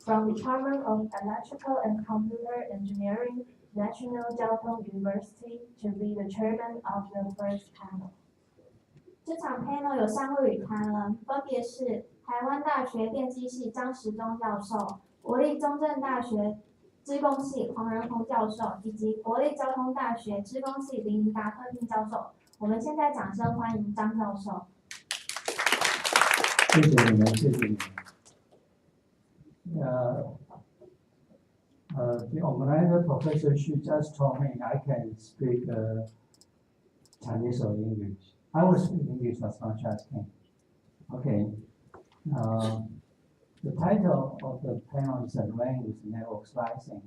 from Department of Electrical and Computer Engineering, National Jiao Tong University, to be the chairman of the first panel. 这场 panel 有3位与谈人，分别是台湾大学电机系张时中教授、国立中正大学资工系黄仁宏教授，以及国立交通大学资工系林盈达特聘教授。我们现在掌声欢迎张教授。谢谢你们，谢谢你们。The organizer Professor Xu just told me I can speak Chinese or English. I will speak English as much as I can. Okay. The title of the panel is Rain with Network Slicing.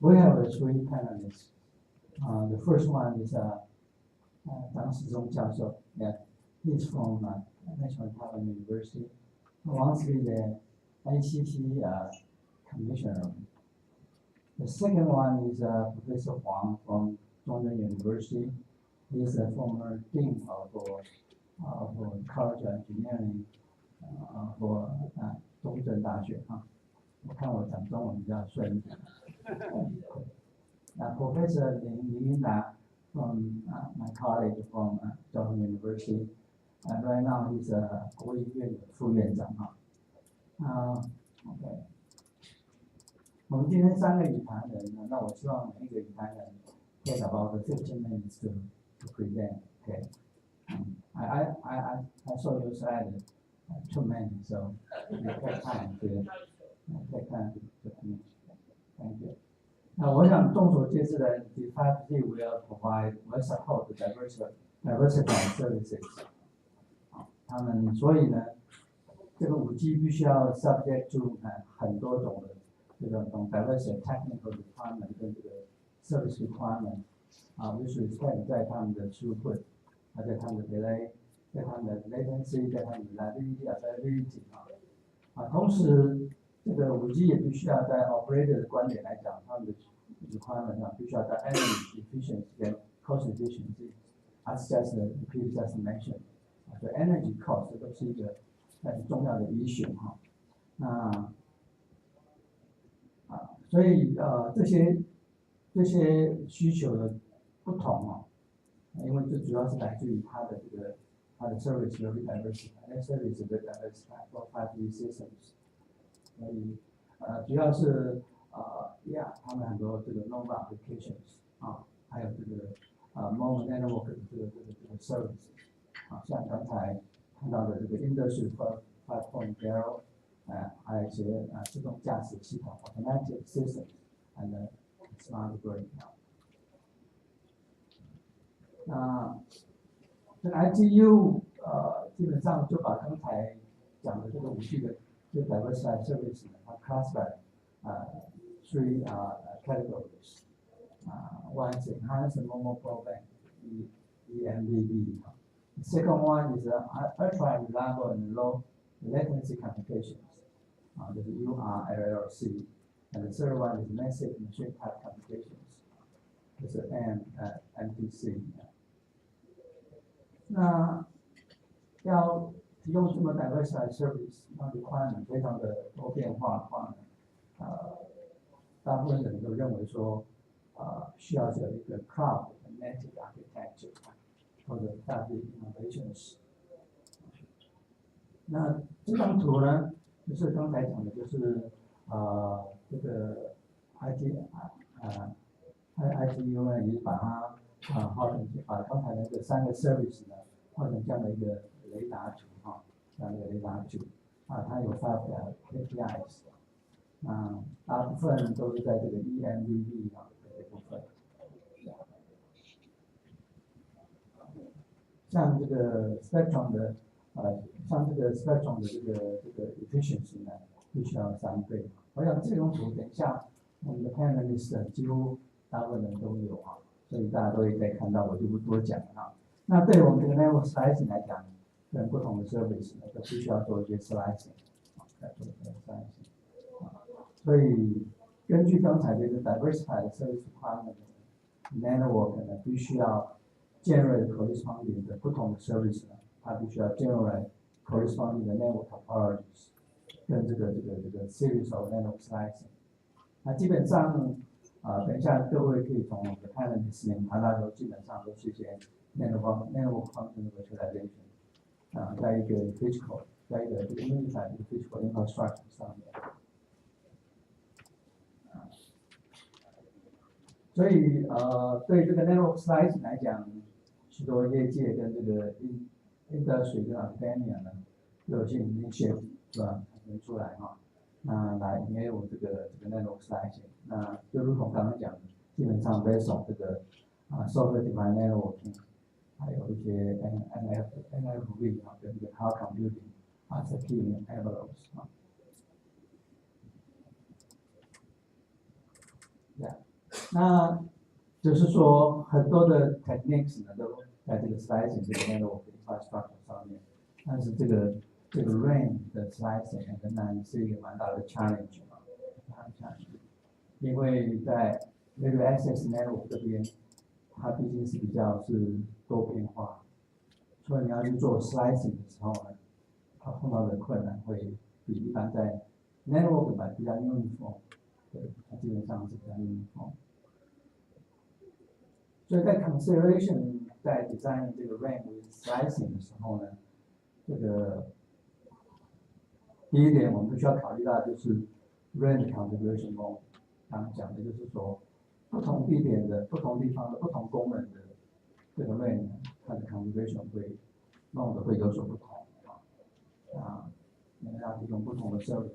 We have 3 panelists. The first one is Zhang Shizong Jiao. Yeah, he's from National Taiwan University. Once the NCT commissioner. The second one is Professor Huang from Zhongzhen University. He's a former dean of College of Engineering for 中正大学啊。我看我讲中文比较顺一点。Professor Lin Yinda from my college from Jiao Tong University. Right now he's 国立院的副院长哈。OK。我们今天3个语谈人呢，那我希望每一个语谈人 take about 15 minutes to present. Okay. I saw your slide too many, so you take time to finish. Thank you. 那我想众所皆知的 B4G will support diversified services. 他们所以呢，这个5G 必须要 subject to 很多种的这种 diversity technical requirement 跟这个 service requirement with respect 在他们的 throughput， 在他们的 delay， 在他们的 latency， 在他们的 reliability 同时这个5G 也必须要在 operator 的观点来讲，他们的 requirement 必须要在 energy efficiency 跟 cost efficiency， as just the previous just mentioned。所以 energy cost 都是一个很重要的 issue 哈。那所以这些需求的不同因为这主要是来自于它的service very diversified， service very diversified for 5G systems。所以主要是他们很多这个 novel applications 还有这个more network 的这个 service。像刚才看到的这个 Industry 5.0， 还有一些自动驾驶系统 automatic systems and smart grid。这个 ITU 基本上就把刚才讲的这个5G 的这个 diversified service 它 classify 3 categories。One is enhanced mobile broadband, EMBB. The second one is ultra reliable and low latency communications, the URLLC. And the third one is massive machine type communications, it's MTC. 那要提供这么 diversified service， 那 requirement 非常的多变化的话呢，大部分人都认为说，需要有一个 cloud native architecture。或者大的 innovations。那这张图呢，就是刚才讲的，就是这个 ITU 呢，也把它画成把刚才那个3个 service 呢，画成这样的一个雷达图这样的雷达图它有5个 KPIs， 大部分都是在这个 EMBB 这部分。像这个 spectrum 的像这个 spectrum 的这个 efficiency 呢，必须要3倍。我想这种图等一下我们的 panelist 几乎大部分人都有所以大家都会再看到，我就不多讲了那对我们这个 network slicing 来讲，跟不同的 service 呢，都必须要做一些 slicing， 来做一些 slicing。所以根据刚才这个 diversified service requirement network 呢，必须要generate corresponding 的不同的 service 呢，它必须要 generate corresponding 的 network topologies 跟这个 series of network slicing。那基本上等一下各位可以从我们的 panel 里面谈到说，基本上都是一些 network function virtualization 在一个 physical， 在一个这个 unified physical infrastructure 上面。所以对这个 network slicing 来讲，许多业界跟这个 industry 跟 academia 呢，有些 initiative 是吧，产生出来那来enable这个 network slicing。那就如同刚刚讲的，基本上 based on 这个software defined networking， 还有一些 NFV 跟这个 cloud computing as key enablers那就是说很多的 techniques 呢都在这个 slicing 这个 network infrastructure 上面，但是这个 RAN 的 slicing 仍然是一个蛮大的 challenge 因为在 radio access network 这边，它毕竟是比较是多变化，所以你要去做 slicing 的时候呢，它碰到的困难会比一般在 network 版比较 uniform， 对，它基本上是比较 uniform。所以在 consideration 在 design 这个 RAN with slicing 的时候呢，这个第一点我们必须要考虑到就是 RAN 的 configuration mode。刚刚讲的就是说，不同地点的、不同地方的、不同功能的这个 RAN， 它的 configuration 会弄得会有所不同你们要提供不同的 service，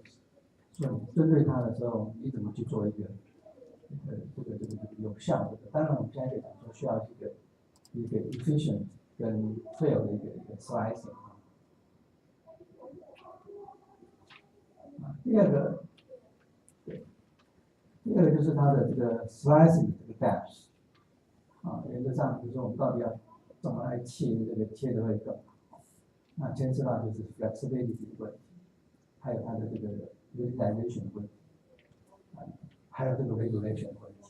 所以针对它的时候，你怎么去做一个有效的？当然，我们现在可以讲说需要一个 efficient 跟 fair 的一个 slicing。第二个就是它的这个 slicing 的这个 depth 原则上就是说我们到底要怎么来切的会更好。那牵涉到就是 flexibility 的问题，还有它的这个 utilization 的问题，还有这个 regulation 的问题。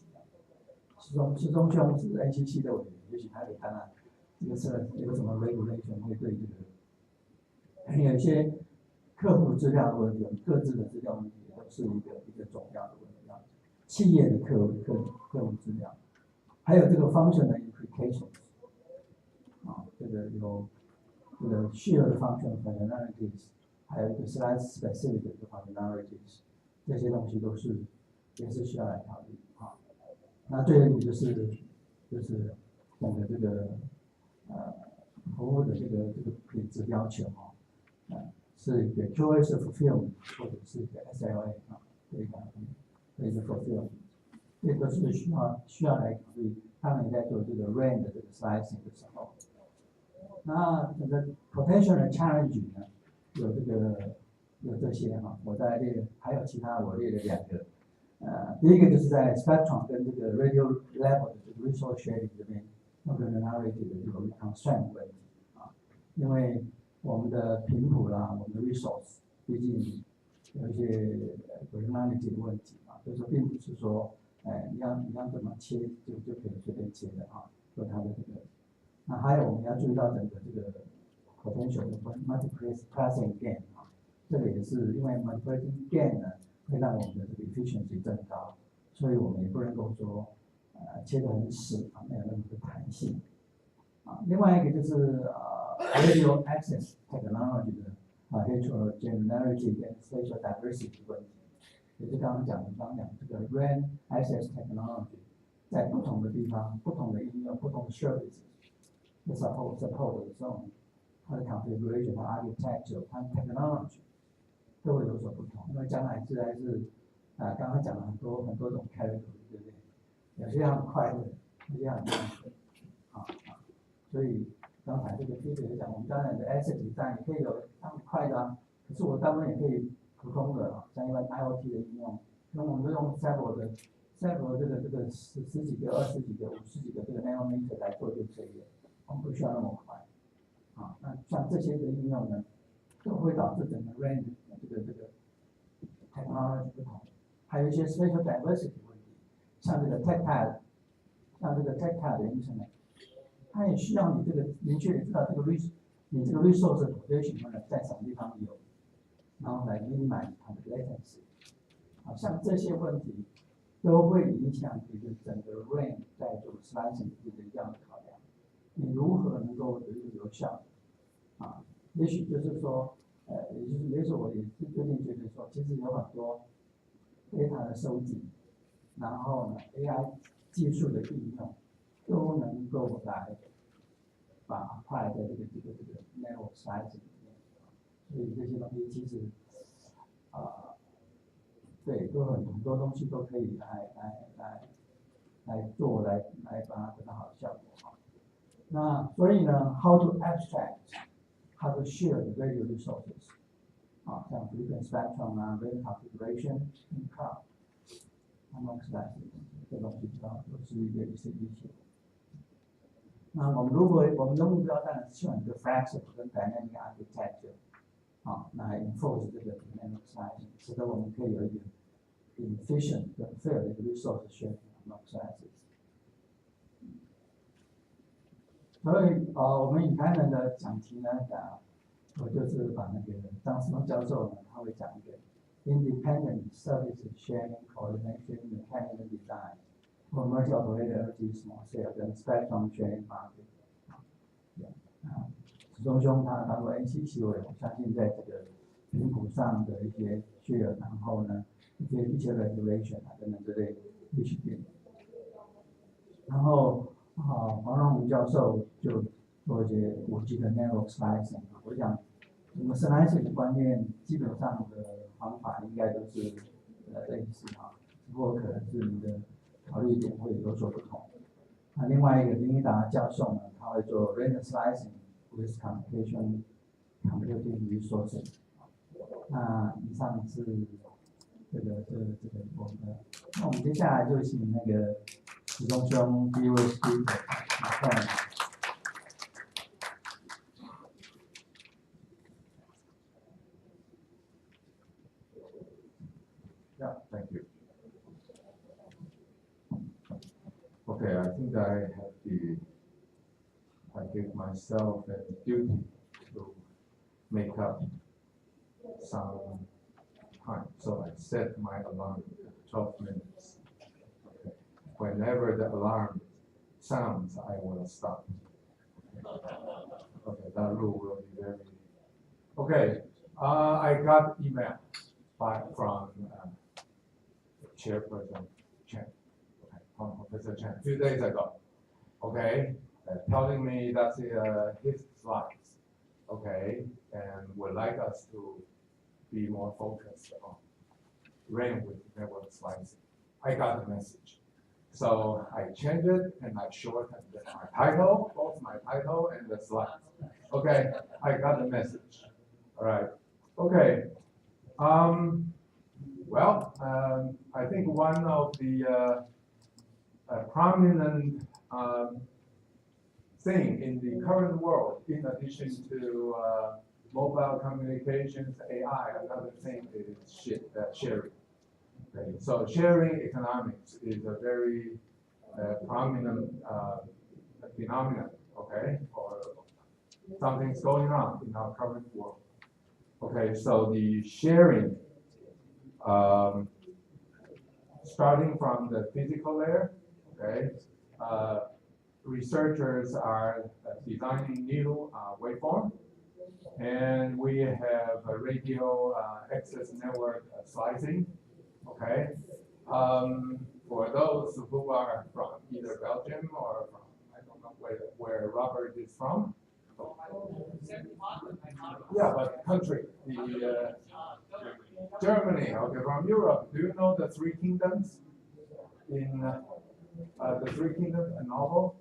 时钟兄是 NCC 的委员，也许他可以谈谈这个是有什么 regulation 会对这个，有一些客户资料的问题，各自的资料问题都是一个重要的问题。企业的客户资料，还有这个 functional implications 这个有这个 shared function functionalities， 还有一个 slice specific 的 functionalities， 这些东西也是需要来考虑那最后一个就是整个这个服务的这个品质要求是一个 QoS fulfillment 或者是一个 SLA 这个 fulfillment， 这都是需要来考虑。当你在做这个 RAN 的这个 slicing 的时候，那整个 potential 的 challenge 呢，有这些我在列，还有其他我列了2个。第一个就是在 spectrum 跟这个 radio level 的这个 resource sharing 这边，那个 minority 的这个 constraint 问题因为我们的频谱啦，我们的 resource， 毕竟有一些 minority 的问题就是并不是说，你要怎么切就可以随便切的做它的这个。那还有我们要注意到整个这个 potential 的 multiplexing gain 这个也是因为 multiplexing gain 呢。会让我们的这个 efficiency 更高，所以我们也不能够说切得很死没有那么多弹性另外一个就是radio access technology 的heterogeneity 跟 spatial diversity 问题，也是刚刚讲这个 RAN access technology 在不同的地方、不同的应用、不同的 services 的 support 的时候，它的 configuration 和 architecture 它的 technology都会有所不同，因为将来自然是刚刚讲了很多种 category， 对不对？有些很快的，有些很慢的所以刚才这个 Peter 讲，我们当然的 asset design 也可以有很快的可是我当然也可以普通的像一般 IoT 的应用，那我们用 several 这个十几个、20几个、50几个这个 nanometer 来做就可以了，我们不需要那么快那像这些的应用呢，都会导致整个 range 这个 technology 不同，还有一些 spatial diversity 问题，像这个 tactile 的 internet， 它也需要你这个明确的知道这个你这个 resource position 呢在什么地方有，然后来 minimize 它的 latency。好像这些问题都会影响你的整个 RAN 在做 slicing 的一样的考量。你如何能够有效？也许就是说，也许我也是最近觉得说，其实有很多 data 的收集，然后呢 AI 技术的应用，都能够来把 apply 在这个 network slicing 里面。所以这些东西其实对，都很多东西都可以来做，来把它得到好的效果。那所以呢 ，how to abstract， how to share the radio resources， 像 frequency spectrum 啊 ，radio configuration in cloud， network slicing 这东西都是一些议题。那我们的目标当然是希望一个 flexible 跟 dynamic architecture， 来 enforce 这个 network slicing， 使得我们可以有一个 efficient 跟 fair 的一个 resource sharing network slicing。所以我们以台人的讲题呢，我就是把那个张思峰教授呢，他会讲一个 independent service sharing coordination mechanism design commercial operator LTE small cell 跟 spectrum sharing market。史忠兄他当过 NCC 委员，我相信在这个频谱上的一些 share， 然后呢一些 regulation 等等之类必须变。然后黄荣宏教授就做一些5G的 network slicing。我想我们 slicing 的观念基本上的方法应该都是类似只不过可能是你的考虑点会有所不同。另外一个林一达教授呢，他会做 random slicing with computing resources。那以上是这个我们的，那我们接下来就请那个史忠兄 B4G Yeah, thank you. Okay, I think I give myself a duty to make up some time. So I set my alarm at 12 minutes. Okay. Whenever the alarm sounds, I will stop. Okay, that rule will be very. Okay, I got email from Chairperson Chen, okay, from Professor Chen 2 days ago. Okay, telling me that's his slides. Okay, and would like us to be more focused on RAN with network slicing. I got the message. So I changed it and I shortened my title, both my title and the slides. Okay, I got the message. All right. Okay. Well, I think one of the prominent thing in the current world, in addition to mobile communications, AI, another thing is sharing. Okay. So sharing economics is a very prominent phenomenon, okay, or something's going on in our current world. Okay, so the sharing, starting from the physical layer, okay, researchers are designing new waveform, and we have a radio access network slicing, okay. For those who are from either Belgium or from, I don't know where Robert is from. Yeah, but country, the Germany, okay, from Europe. Do you know the Three Kingdoms? In the Three Kingdoms, a novel.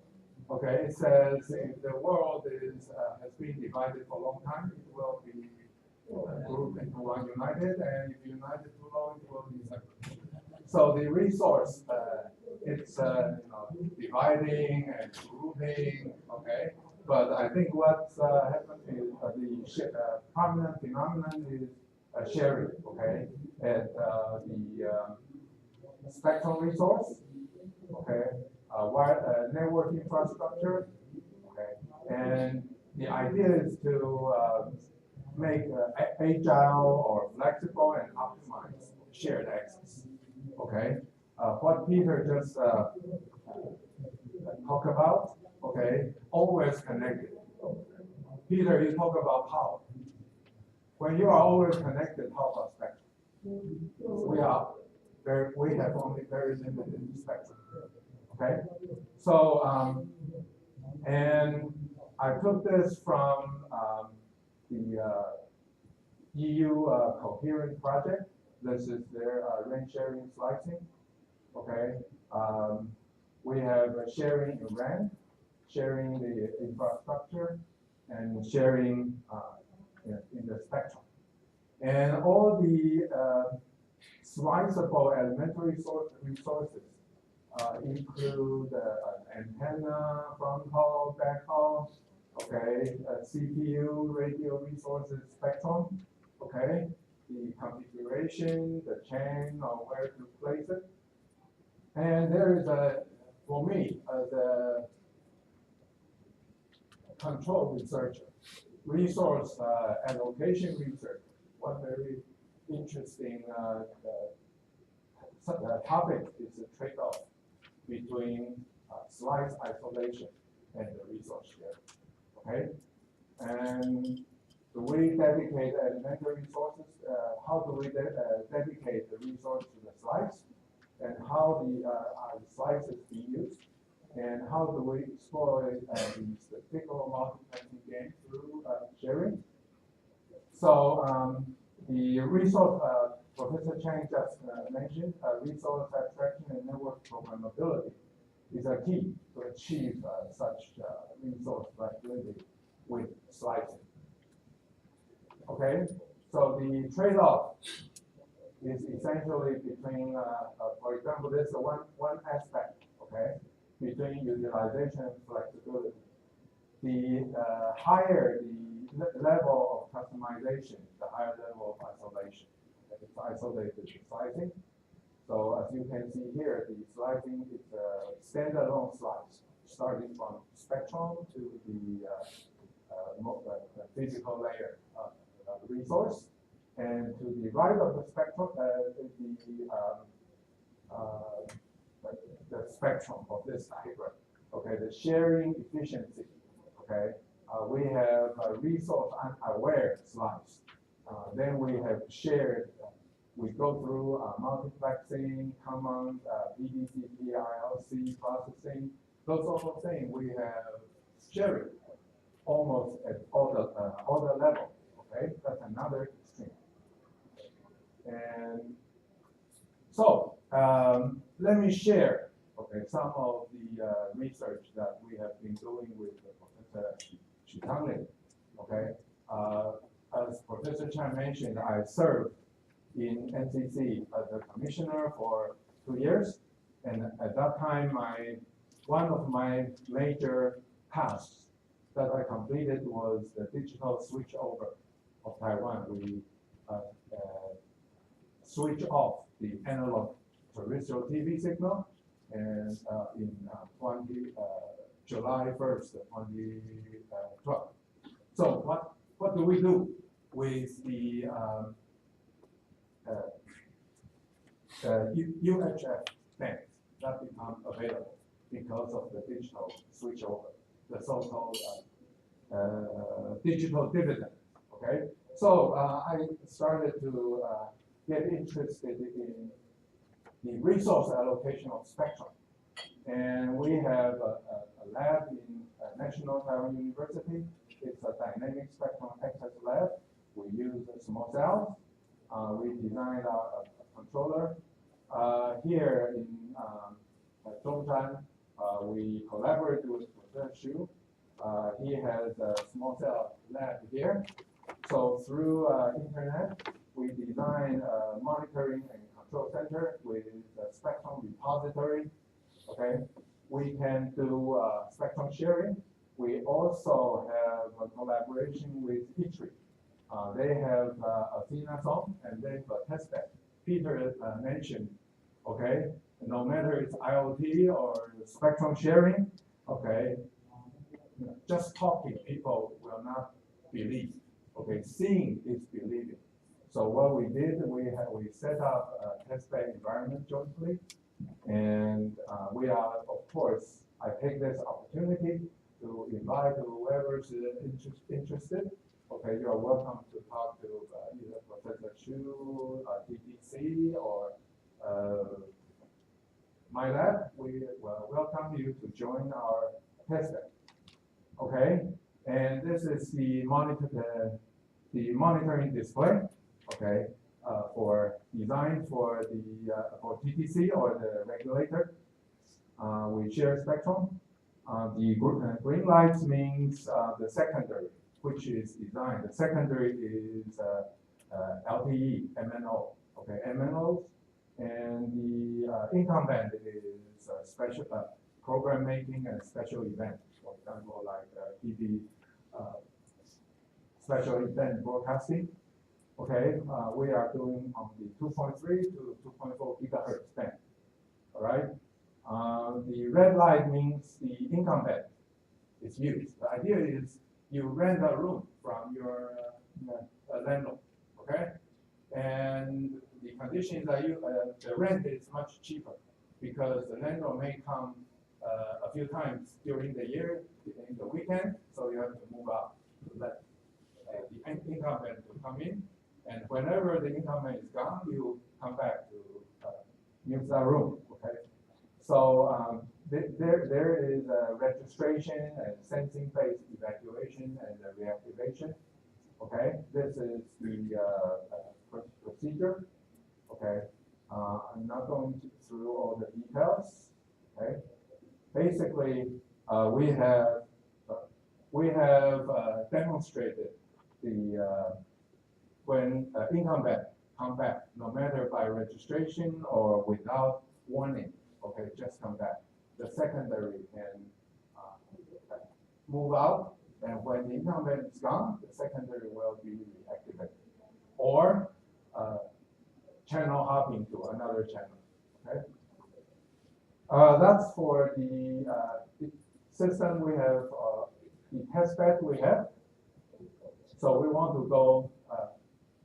Okay, it says if the world has been divided for a long time, it will be grouped into one united, and if united too long, it will be separate. So the resource, it's dividing and grouping, okay. But I think what's happened is the prominent phenomenon is sharing, okay, at the spectrum resource, okay, network infrastructure, okay, and the idea is to make agile or flexible and optimized shared access. Okay, what Peter just talked about. Okay, always connected. Peter, you talk about power. When you are always connected, how about spectrum? We have only very limited spectrum. Okay, so and I took this from the EU coherent project. This is their range sharing slicing. Okay, we have sharing in RAN, sharing the infrastructure, and sharing in the spectrum. And all the sliceable elementary resources include antenna, front haul, back haul, okay, CPU, radio resources, spectrum, okay, the configuration, the chain, or where to place it. And there is for me, as a control researcher, resource allocation research, one very interesting topic is the trade-off between slice isolation and the resource share. Okay, and do we dedicate elementary resources? How do we dedicate the resource to the slice, and how the slices be used, and how do we exploit the statistical multiplexing game through sharing? So the resource Professor Chang just mentioned, resource abstraction and network programmability is a key to achieve such resource flexibility with slicing. Okay, so the trade-off is essentially between, for example, there's one aspect, okay, between utilization and flexibility. The higher the level of customization, the higher level of isolation. It's isolated slicing. So as you can see here, the slicing is a standalone slice, starting from spectrum to the physical layer of the resource, and to the right of the spectrum, the spectrum of this diagram. Okay, the sharing efficiency. Okay, we have a resource unaware slice. Then we have shared. We go through multiplexing, common BDCP, ILC processing. Those all things we have sharing almost at all the level. Okay, that's another extreme. And so let me share, okay, some of the research that we have been doing with Professor Chitang. Okay, as Professor Chan mentioned, I served in NCC as a commissioner for 2 years, and at that time, one of my major tasks that I completed was the digital switch over of Taiwan. We switch off the analog terrestrial TV signal, and in July 1st, 2012. So what do we do with the UHF bands that become available because of the digital switchover, the so-called digital dividend? Okay, so I started to get interested in the resource allocation of spectrum, and we have a lab in National Taiwan University. It's a dynamic spectrum access lab. We use small cells. We designed a controller. Here in Zhongshan, we collaborated with Professor Xu. He has a small cell lab here. So through internet, we designed a monitoring and control center with a spectrum repository. Okay, we can do spectrum sharing. We also have a collaboration with ITRI. They have Athena Zone, and they have a testbed. Peter mentioned, okay, no matter it's IoT or spectrum sharing, okay, just talking, people will not believe. Okay, seeing is believing. So what we did, we set up a testbed environment jointly, and we are, of course, I take this opportunity to invite whoever's interested. Okay, you are welcome to talk to either Professor Chu, TTC, or my lab. We welcome you to join our testbed. Okay, and this is the monitoring display. Okay, for design for the for TTC or the regulator. We share spectrum. The green lights means the secondary, which is design. The secondary is LTE, MNO. Okay, MNOs, and the income band is special program making and special event. For example, like TV special event broadcasting. Okay, we are doing on the 2.3 to 2.4 gigahertz band. All right. The red light means the income band is used. The idea is you rent a room from your landlord. Okay, and the condition is that the rent is much cheaper because the landlord may come a few times during the year in the weekend, so you have to move out to let the income band to come in. And whenever the income is gone, you come back to use that room. Okay, so there is a registration and sensing-based evacuation and reactivation. Okay, this is the procedure. Okay, I'm not going through all the details. Okay, basically we have demonstrated the when income band come back, no matter by registration or without warning, okay, just come back. The secondary can move out, and when the income band is gone, the secondary will be reactivated. Or channel hopping to another channel, okay? That's for the system we have, the test bed we have. So we want to go,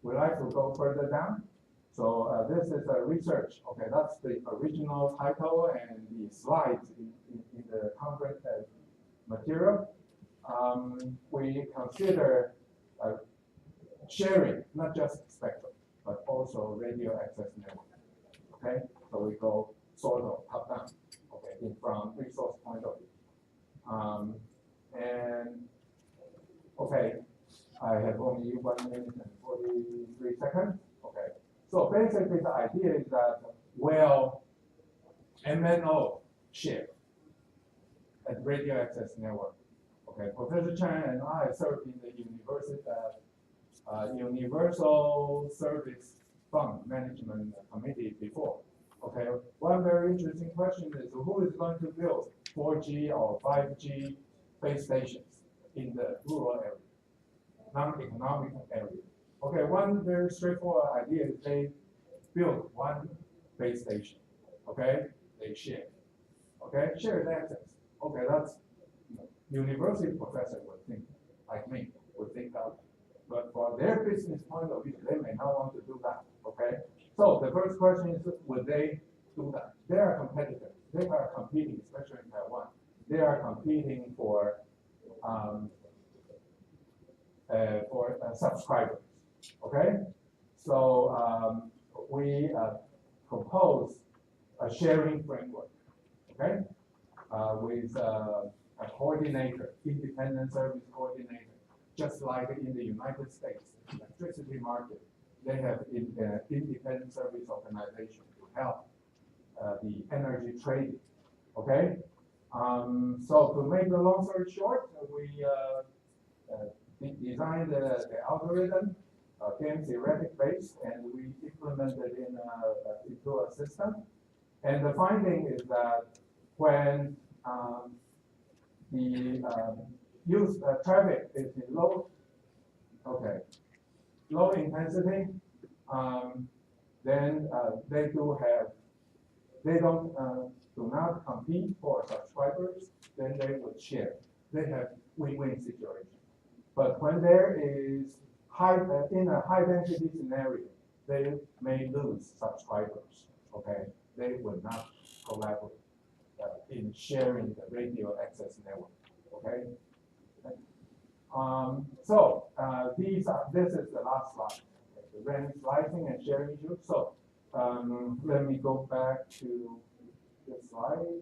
we like to go further down. So this is a research. Okay, that's the original title and the slides in the conference material. We consider sharing not just spectrum, but also radio access network. Okay, so we go sort of top down. Okay, from resource point of view. And okay, I have only 1 minute and 43 seconds. Okay, so basically the idea is that, well, MNO share at radio access network. Okay, Professor Chan and I served in the Universal Service Fund Management Committee before. Okay, one very interesting question is who is going to build 4G or 5G base stations in the rural area, non-economic area? Okay, one very straightforward idea is they build one base station. Okay, they share. Okay, shared access. Okay, that's university professor would think, like me, would think that. But for their business point of view, they may not want to do that. Okay, so the first question is, would they do that? They are competitors. They are competing, especially in Taiwan. They are competing for subscribers. Okay, so we propose a sharing framework. Okay, with a coordinator, independent service coordinator, just like in the United States electricity market, they have independent service organization to help the energy trading. Okay, so to make the long story short, we designed the algorithm, game theoretic based, and we implemented it into a system. And the finding is that when the traffic is in low intensity, then they do not compete for subscribers, then they would share. they have win-win situation. But when there is in a high density scenario, they may lose subscribers. Okay, they will not collaborate in sharing the radio access network. Okay. This is the last slide, okay, the RAN slicing and sharing issue. So let me go back to the slide.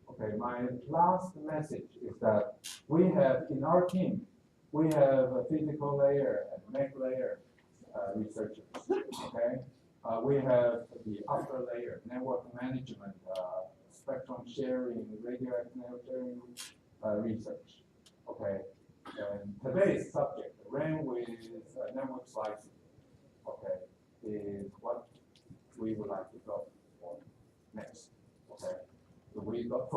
Okay, my last message is that we have in our team, we have a physical layer and MEC layer researchers. Okay, we have the upper layer, network management, spectrum sharing, radioactive sharing research. Okay, and today's subject, RAN with network slicing. Okay, is what we would like to go for next. Okay. So we go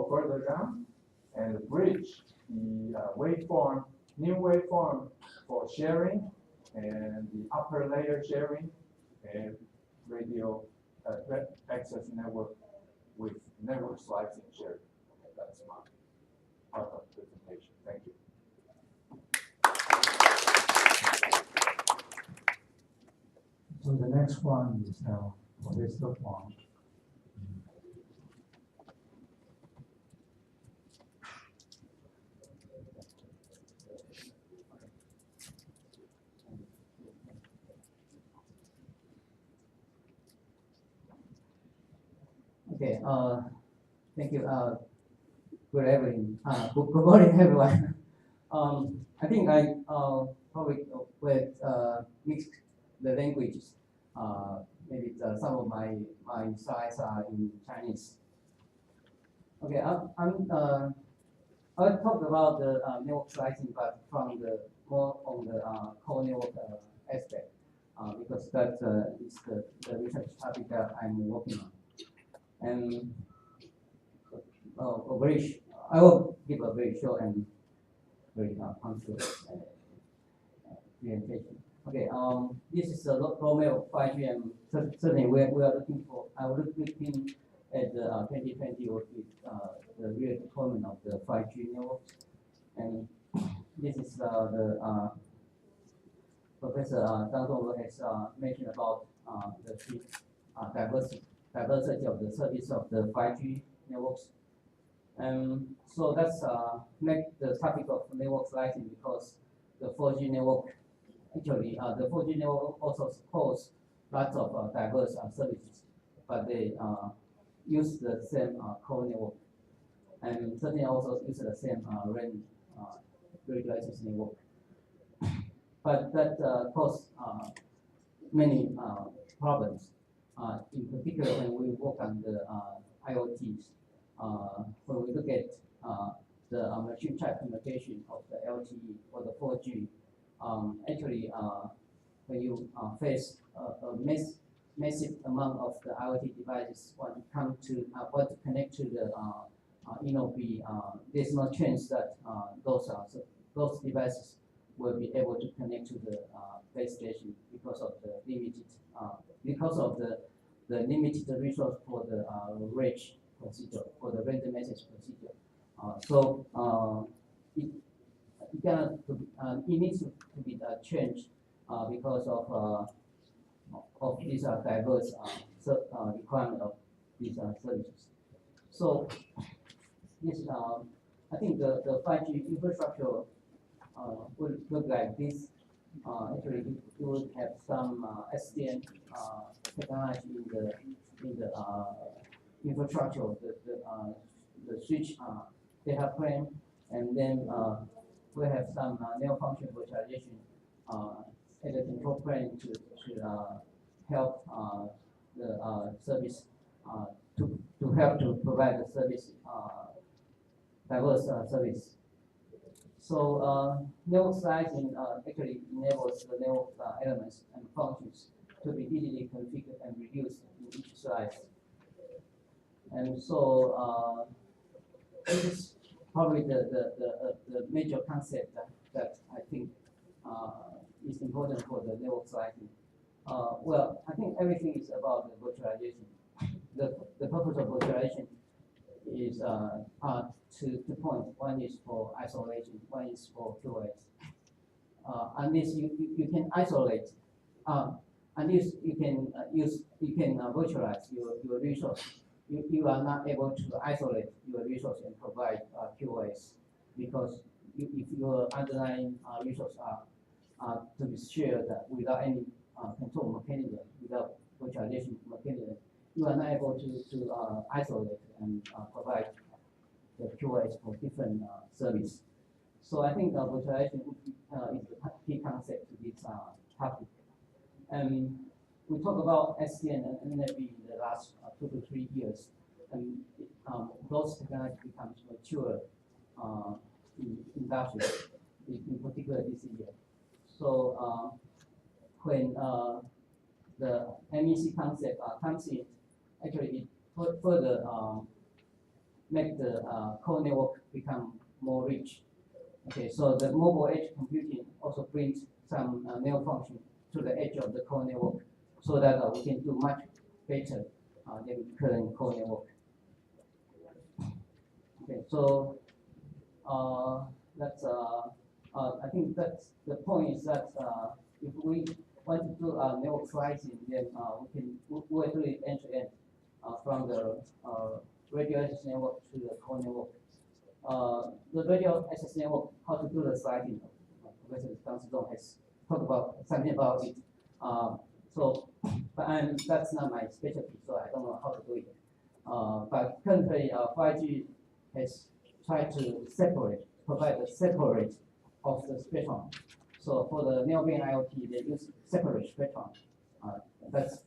further down and bridge the waveform, new waveform for sharing and the upper layer sharing and radio access network with network slicing sharing. Okay, that's my part of the presentation. Thank you. So the next one is this one. Okay, thank you. Good evening. Good morning, everyone. I think I probably will mix the languages. Maybe some of my slides are in Chinese. Okay, I'll talk about the network slicing, but from the more on the core network aspect, because that is the research topic that I'm working on. And I will give a very short and very punctual presentation. Okay, this is a roadmap of 5G, and certainly we are looking for. I was looking at the 2020 with the real deployment of the 5G networks, and this is the Professor Zhang Dongru has mentioned about the diversity of the service of the 5G networks. And so that's make the topic of network slicing, because the 4G network, actually the 4G network also supports lots of diverse services, but they use the same core network, and certainly also use the same RAN radio access network. But that causes many problems. In particular, when we work on the IoTs, when we look at the machine type communication of the LTE or the 4G, actually, when you face a massive amount of the IoT devices, when it comes to what to connect to the there's no chance that those devices will be able to connect to the base station because of the limited limited resource for the reach procedure, for the random message procedure. It needs to be changed because of these diverse requirement of these services. So this I think the 5G infrastructure will look like this. Actually, it will have some SDN technology in the infrastructure, the switch data plane, and then we have some neo-function virtualization at the control plane to help the service to help to provide the service diverse service. So network slicing actually enables the network elements and functions to be easily configured and reused in each slice. And so this is probably the major concept that I think is important for the network slicing. Well, I think everything is about the virtualization. The purpose of virtualization is two points. One is for isolation, one is for QoS. And this you can isolate, and this you can virtualize your resource. You are not able to isolate your resource and provide QoS because if your underlying resources are to be shared without any control mechanism, without virtualization mechanism, you are not able to isolate and provide the QoS for different service. So I think virtualization is the key concept to this topic. We talk about SDN and NFV in the last 2 to 3 years, and those technologies becomes mature in industry, in particular this year. So when the MEC concept comes in, actually it further make the core network become more rich. Okay, so the mobile edge computing also brings some network function to the edge of the core network, so that we can do much better than current core network. Okay, so that's I think that's the point is that if we want to do network slicing, then we will do it end to end from the radio access network to the core network. The radio access network, how to do the slicing, Professor Dong has talked about something about it. But that's not my specialty, so I don't know how to do it. But currently, 5G has tried to provide a separate of the spectrum. So for the narrowband IoT, they use separate spectrum. That's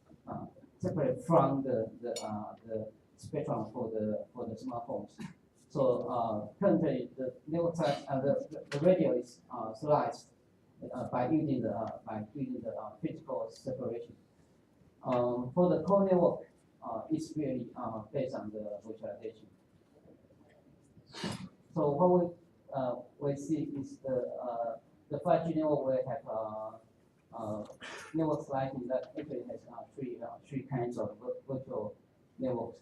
separate from the spectrum for the smartphones. So currently, the network the radio is sliced by using the physical separation. For the core network, it's really based on the virtualization. So what we see is the 5G network will have network slicing that actually has three kinds of virtual networks.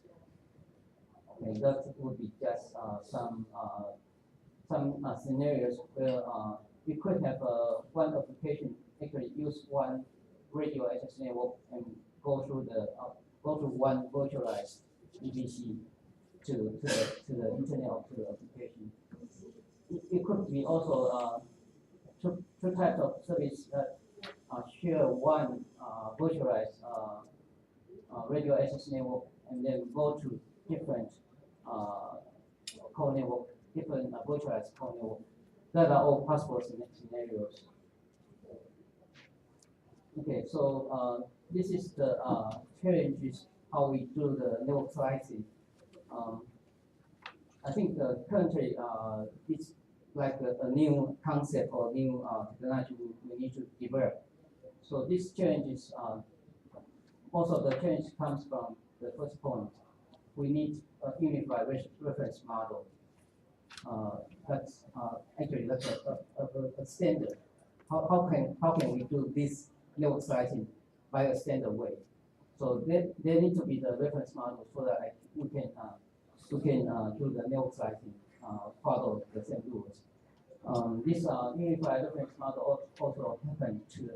Okay, that would be just some scenarios where we could have one application actually use one radio access network and go through one virtualized EVC to the internet of the application. It could be also two types of service that share one virtualized radio access network and then go to different core network, different virtualized core network. That are all possible scenarios. Okay, so this is the challenges how we do the network slicing. I think currently it's like a new concept or new technology we need to develop. So these challenges, most of the challenge comes from the first point. We need a unified reference model. That's actually that's a standard. How can we do this network slicing by a standard way? So there need to be the reference model so that we can do the network slicing, follow the same rules. This unified reference model also happen to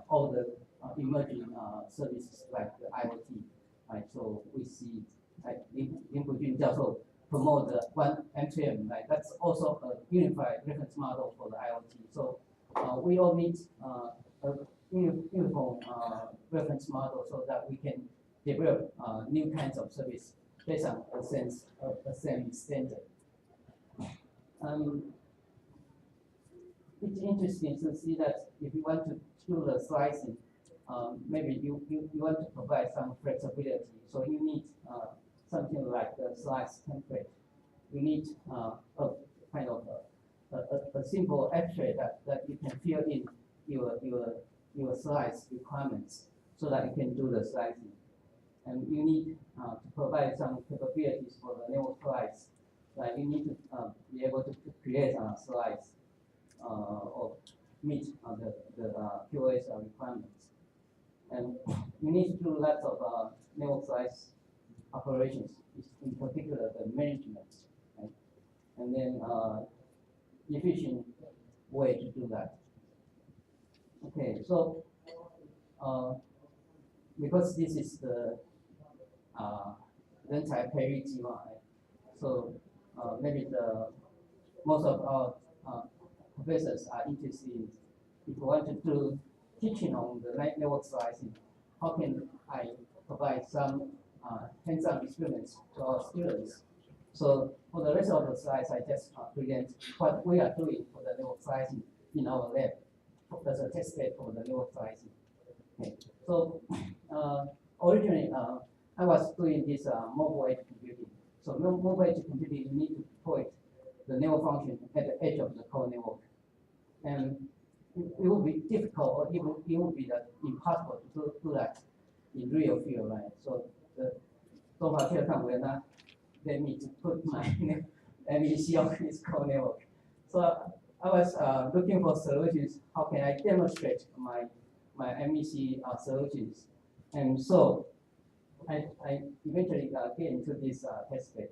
all the emerging services like the IoT. Right? So we see like Lin Bujun Jiao promote the one M2M, right? That's also a unified reference model for the IoT. So we all need a uniform reference model so that we can develop new kinds of service based on the same standard. It's interesting to see that if you want to do the slicing, maybe you want to provide some flexibility. So you need something like the slice template. You need a kind of a simple abstract that you can fill in your slice requirements so that you can do the slicing. And you need to provide some capabilities for the network slice. Like you need to be able to create a slice or meet the QoS requirements. And you need to do lots of network slice operations, in particular the management, right? And then efficient way to do that. Okay, so because this is the 人才培育计划, right? So maybe most of our professors are interested in, if you want to do teaching on the network slicing, how can I provide some hands-on experience to our students? So for the rest of the slides, I just present what we are doing for the network slicing in our lab as a test bed for the network slicing. Okay. So originally, I was doing this mobile edge computing. So mobile edge computing, you need to deploy the network function at the edge of the core network, and it would be difficult, or it would be impossible to do that in real field, right? So the so-far will not let me to put my MEC on this core network. So I was looking for solutions. How can I demonstrate my MEC solutions? And so I eventually get into this test bed.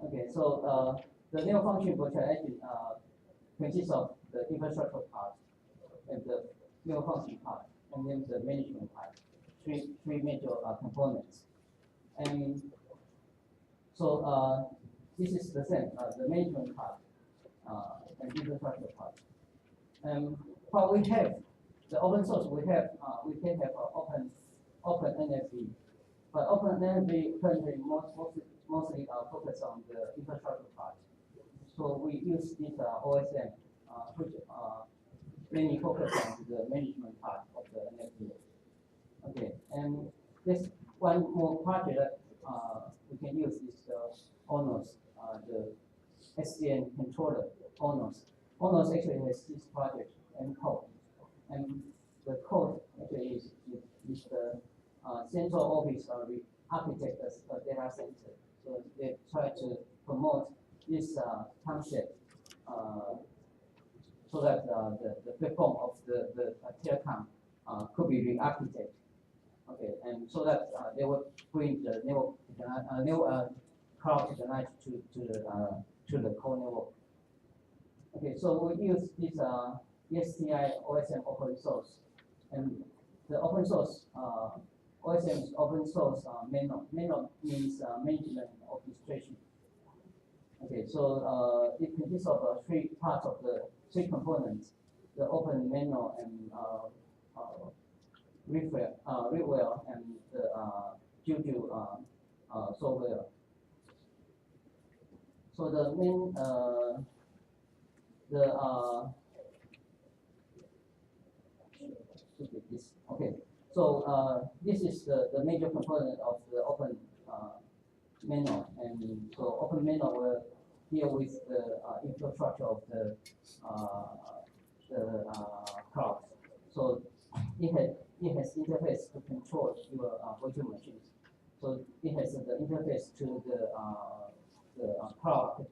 Okay, so the network function virtualization consists of the infrastructure part and the network function part, and then the management part. Three major components. And so this is the same, the management part and infrastructure part. And what we have, the open source we have, we can have open NFV, but open NFV currently mostly focus on the infrastructure part. So we use this OSM, which mainly focus on the management part of the NFV. Okay, and this one more project that we can use is the ONOS, the SDN controller ONOS. ONOS actually has this project and code, and the code actually is the central office architect as a data center. So they try to promote this concept so that the platform of the telecom could be re-architected. Okay, and so that they would bring the network cloud technology to the core network. Okay, so we use this STI OSM open source, and the open source OSM is open source manual. Manual means management orchestration. Okay, so it consists of three parts of the three components: the open manual and readware and the Juju software. So the main okay. So this is the major component of the open manual, and so open manual will deal with the infrastructure of the cloud. So it has interface to control your virtual machines. So it has the interface to the cloud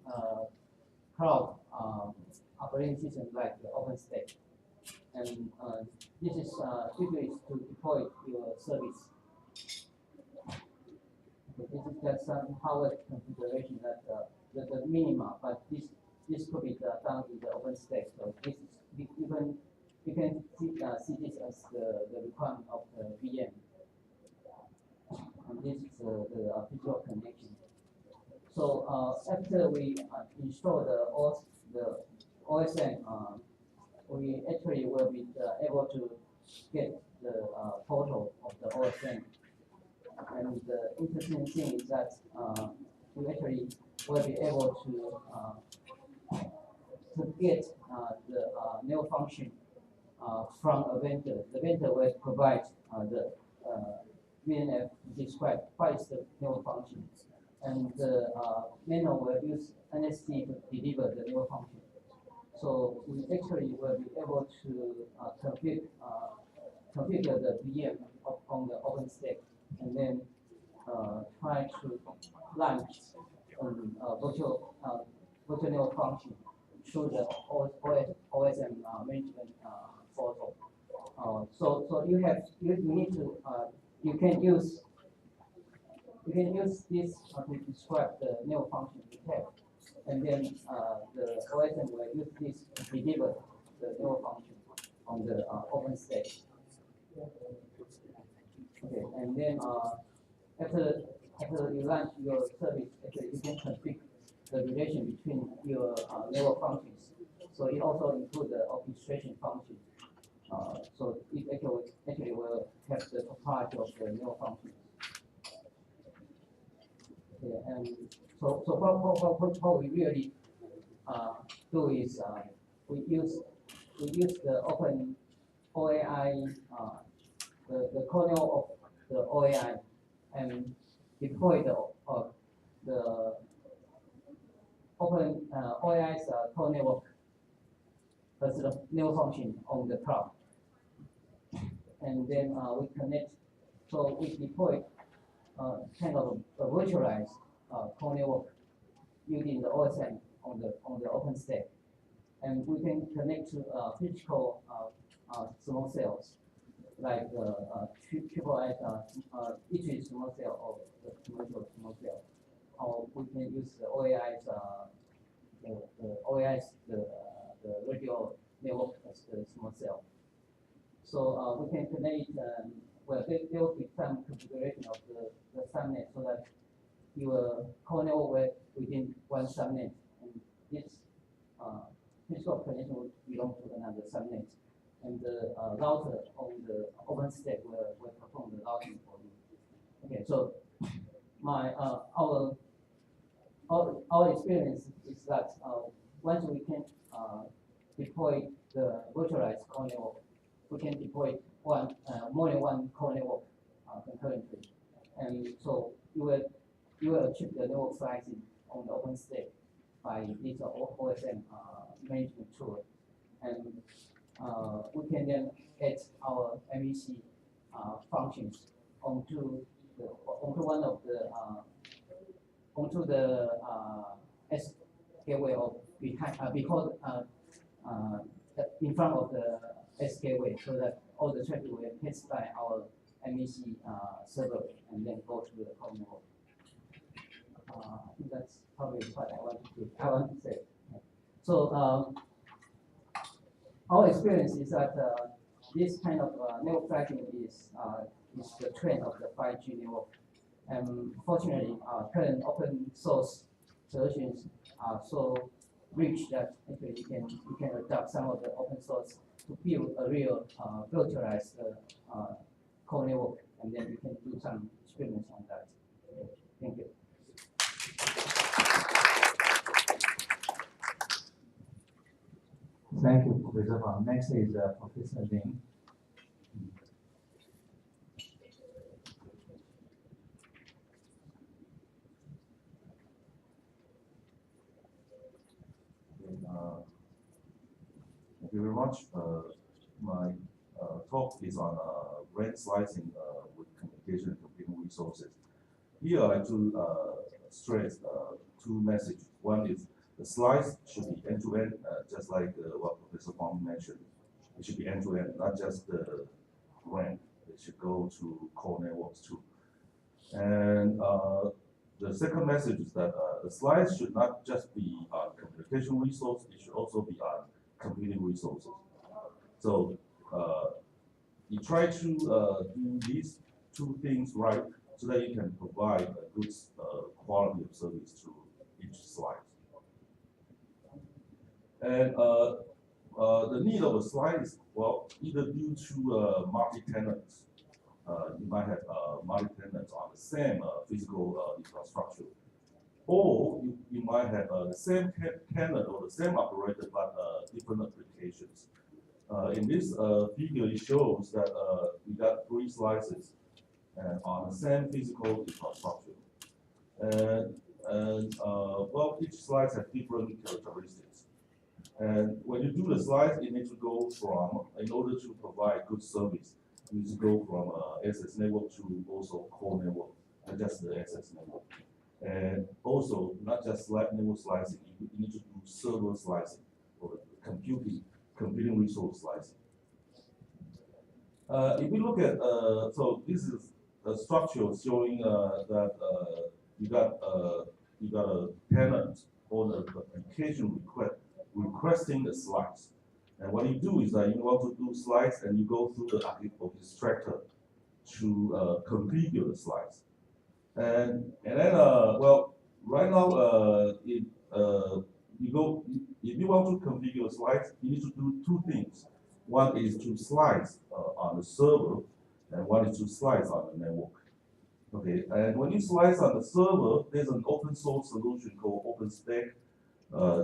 operating system like the OpenStack. And this is usually to deploy your service. Okay, this is just some hardware configuration that the minimum, but this could be done in the OpenStack. So this is you can see this as the requirement of the VM. And this is the visual connection. So after we install the OSM, we actually will be able to get the photo of the OSM. And the interesting thing is that we actually will be able to get the network function from a vendor. The vendor will provide the VNF to describe what is the network function, and the manual will use NST to deliver the network function. So we actually will be able to configure the VM on the OpenStack, and then try to launch virtual network function through the OSM management portal. So you need to you can use this to describe the network function you have, and then the OSM will use this to deliver the network function on the open stack. Okay, and then after you launch your service, actually you can configure the relation between your network functions. So it also includes the orchestration function. So it actually will have the totality of the network functions. Okay, and so what we really do is we use the open OAI, the kernel of the OAI, and deploy the open OAI's core network as the network function on the cloud, and then we connect. So we deploy kind of a virtualized core network using the OSM on the open stack, and we can connect to physical small cells like triple each is small cell or the commercial small cell, or we can use the OAI's the radio network as the small cell. So we can connect. Well, there will be some configuration of the subnet so that your core network will within one subnet, and this physical connection will belong to another subnet, and the router on the open stack will perform the routing for you. Okay, so our experience is that once we can deploy the virtualized core network, we can deploy more than one core network concurrently, and so you will achieve the network slicing on the open stack by this OSM management tool, and we can then add our MEC functions onto one of the onto the S gateway of behind because in front of the S gateway, so that all the traffic will pass by our MEC server and then go to the core network. I think that's probably what I want to say. So our experience is that this kind of network tracking is the trend of the 5G network. And fortunately, current open source solutions are so rich that actually you can adopt some of the open source to build a real virtualized core network, and then you can do some experiments on that. Thank you. Thank you, Professor Huang. Next is Professor Lin. Thank you very much. My talk is on RAN slicing with communication and computing resources. Here, I like to stress two messages. One is the slice should be end-to-end, just like what Professor Huang mentioned. It should be end-to-end, not just the RAN. It should go to core networks too. And the second message is that the slice should not just be on communication resource, it should also be on computing resources. So you try to do these two things right so that you can provide a good quality of service to each slice. And the need of a slice is, well, either due to multi-tenants. You might have multi-tenants on the same physical infrastructure. Or you might have the same tenant or the same operator, but different applications. In this figure, it shows that we got 3 slices on the same physical infrastructure. And well, each slice has different characteristics. And when you do the slice, you need to go from, in order to provide good service, you need to go from access network to also core network, not just the access network. And also, not just network slicing, you need to do server slicing or computing resource slicing. If we look at, so this is a structure showing that you got a tenant or the application requesting the slides. And what you do is that you want to do slides and you go through the orchestrator to configure the slides. And then, well, right now, if you want to configure slides, you need to do two things. One is to slides on the server, and one is to slides on the network. Okay, and when you slice on the server, there's an open source solution called OpenStack,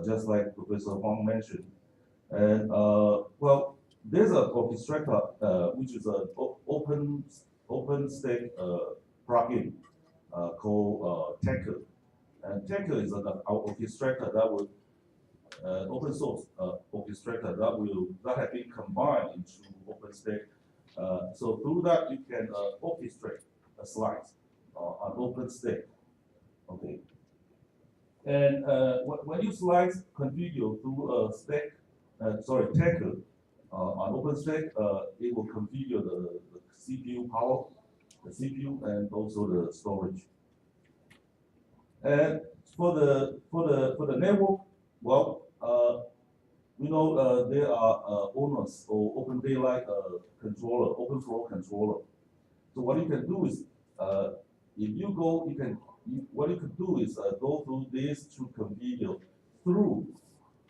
just like Professor Huang mentioned. And well, there's an orchestrator, which is an OpenStack plugin called Tecker. And Tecker is an orchestrator that will open source orchestrator that have been combined into OpenStack. So through that you can orchestrate a slice on OpenStack. Okay. And when you slice configure through Tecker on OpenStack, it will configure the CPU power, the CPU, and also the storage. And for the network, well, we know there are owners or open daylight controller, open flow controller. So what you can do is, if you go, what you can do is go through this to configure through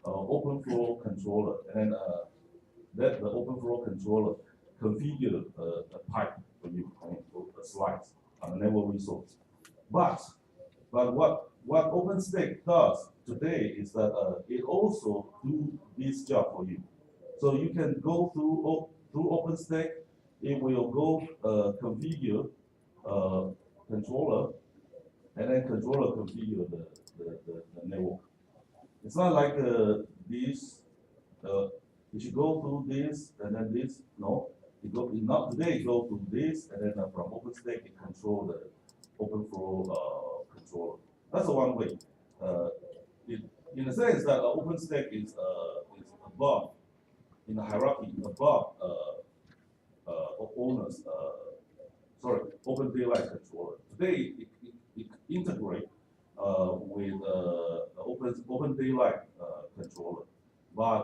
open flow controller, and let the open flow controller configure a pipe for you, a slice on a network resource. But what OpenStack does today is that it also do this job for you. So you can go through OpenStack. It will go configure controller, and then controller configure the network. It's not like this. You should go through this and then this. No, not today. It go through this, and then from OpenStack it control the OpenFlow controller. That's the one way. In a sense that OpenStack is above in the hierarchy, above owners. Open daylight controller. Today it integrate with open daylight controller, but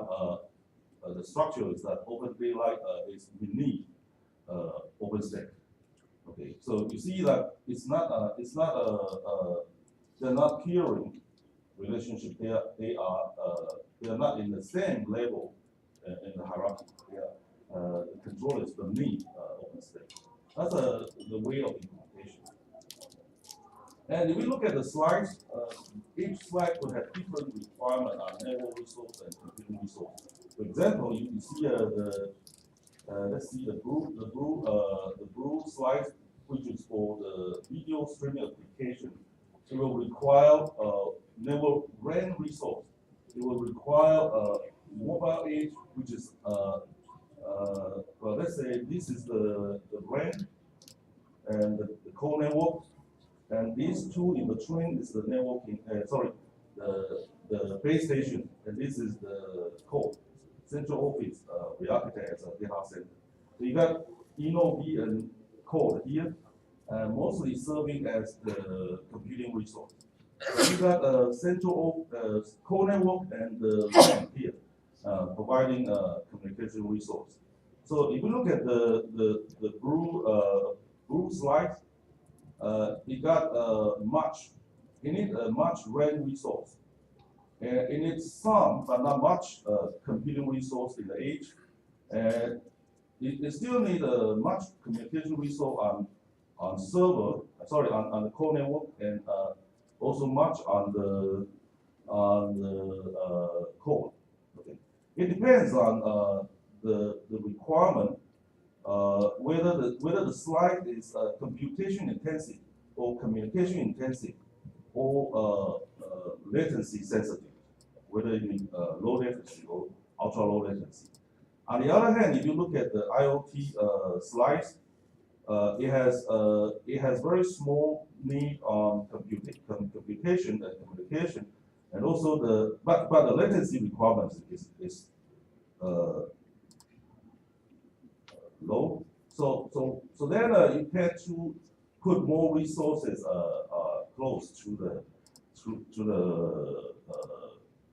the structure is that open daylight is beneath OpenStack. Okay, so you see that they're not peering relationship. They are not in the same level in the hierarchy. The controller is beneath OpenStack. That's the way of implementation. And if we look at the slides, each slide will have different requirements on network resource and computing resource. For example, you see let's see the blue slide, which is for the video streaming application. It will require network RAN resource. It will require mobile edge, which is well, let's say this is the RAN and the core network, and these two in between is the networking. The base station, and this is the core central office. We architect as a data center. So you got V and core here, mostly serving as the computing resource. So you got a central core network and the RAN here, providing communication resource. So if you look at the blue slide, it got it needs a much RAN resource. It needs some, but not much, computing resource in the edge. And it still needs a much communication resource on server, on the core network, and also much on the core. Okay. It depends on the requirement, whether the slide is computation intensive or communication intensive or latency sensitive, whether you need low latency or ultra low latency. On the other hand, if you look at the IoT slides, it has very small need on computation and communication, and also but the latency requirements is low. So then you tend to put more resources close to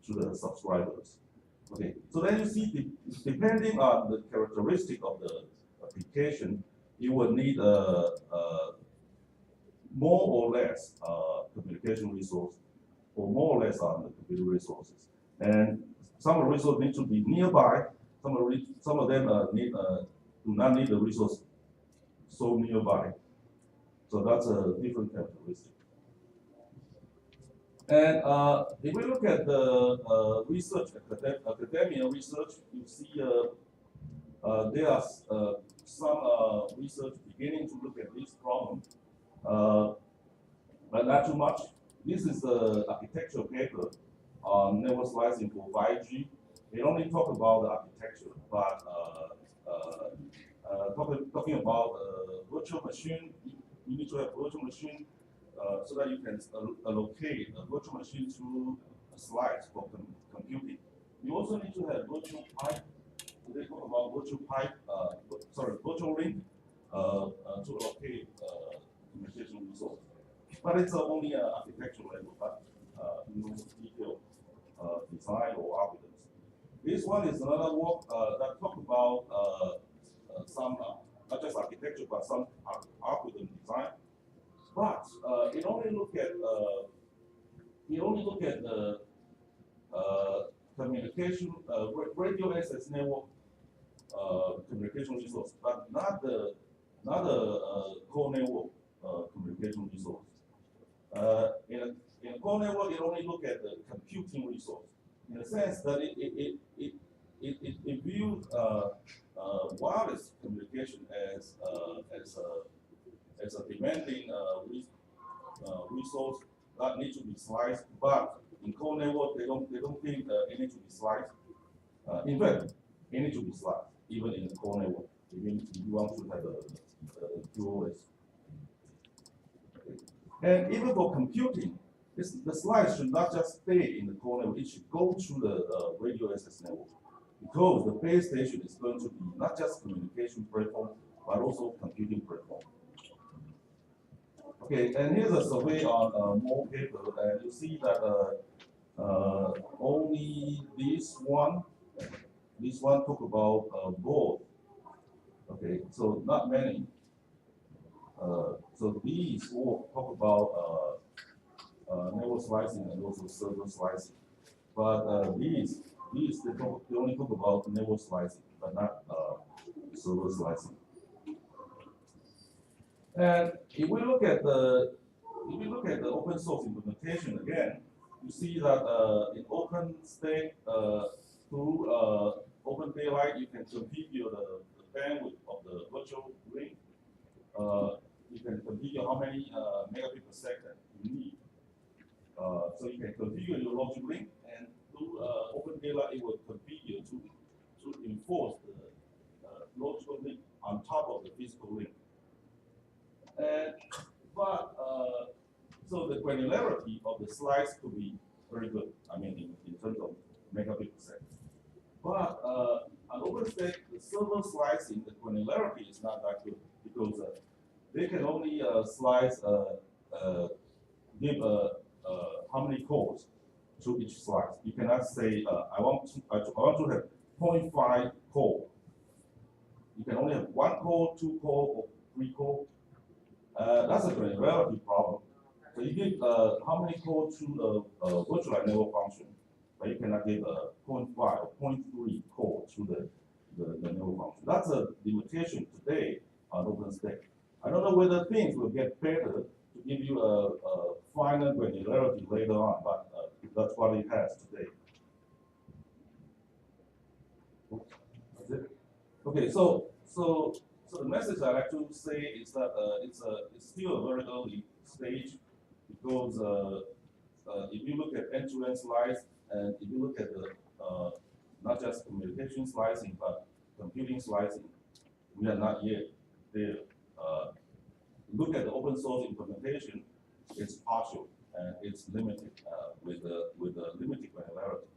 the subscribers. Okay, so then you see, depending on the characteristic of the application, you will need more or less communication resource, or more or less on the computer resources. And some of the resources need to be nearby. Some of them do not need the resource so nearby. So that's a different characteristic. And if we look at the research, academia research, you see there are some research beginning to look at this problem, but not too much. This is the architectural paper on network slicing for 5G. It only talk about the architecture, but talking about virtual machine, you need to have virtual machine so that you can allocate a virtual machine to a slice for computing. You also need to have virtual pipe. They talk about virtual pipe, virtual link to allocate communication resource. But it's only an architectural level, but no detailed design or algorithms. This one is another work that talk about some not just architecture but some algorithm design. But it only look at the communication radio access network communication resource, but not the core network communication resource. In a core network, it only look at the computing resource, in the sense that it views wireless communication as a demanding resource that needs to be sliced. But in core network, they don't think it needs to be sliced. In fact, it needs to be sliced even in the core network. Even if you want to have a QoS. And even for computing, the slice should not just stay in the core network, it should go to the radio access network. Because the base station is going to be not just communication platform, but also computing platform. Okay, and here's a survey on more paper, and you see that only this one talk about both. Okay, so not many. So these all talk about network slicing and also server slicing. But these they only talk about network slicing, but not server slicing. And if we look at the open source implementation again, you see that in OpenStack through Open Daylight, you can configure the bandwidth of the virtual ring. You can configure how many megabit per second you need. So you can configure your logic link, and through Open Daylight, it will configure to enforce the logical link on top of the physical link. So the granularity of the slice could be very good. I mean, in terms of megabit per second. But on OpenStack, the server slicing, the granularity is not that good because they can only slice, give how many cores to each slice. You cannot say I want to have 0.5 core. You can only have 1 core, 2 core, or 3 core. That's a granularity problem. So you give how many cores to the virtualized network function, but you cannot give 0.5 or 0.3 core to the network function. That's a limitation today on OpenStack. I don't know whether things will get better to give you a finer granularity later on, but that's what it has today. That's it. Okay, so the message I like to say is that it's still a very early stage, because if you look at end-to-end slice, and if you look at the not just communication slicing but computing slicing, we are not yet there. Look at the open source implementation; it's partial and it's limited with the limited granularity.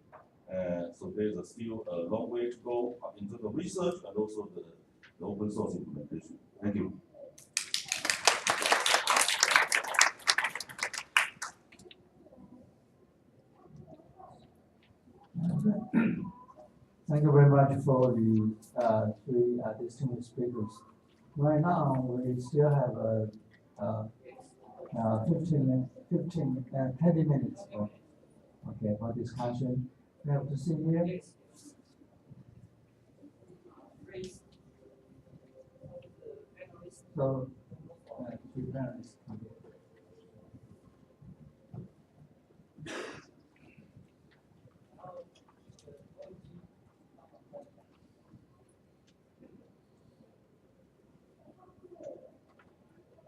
So there's still a long way to go in terms of research and also the the open source implementation. Thank you. Thank you very much for the three distinguished speakers. Right now, we still have 20 minutes for discussion. We have to see here. So, three panelists.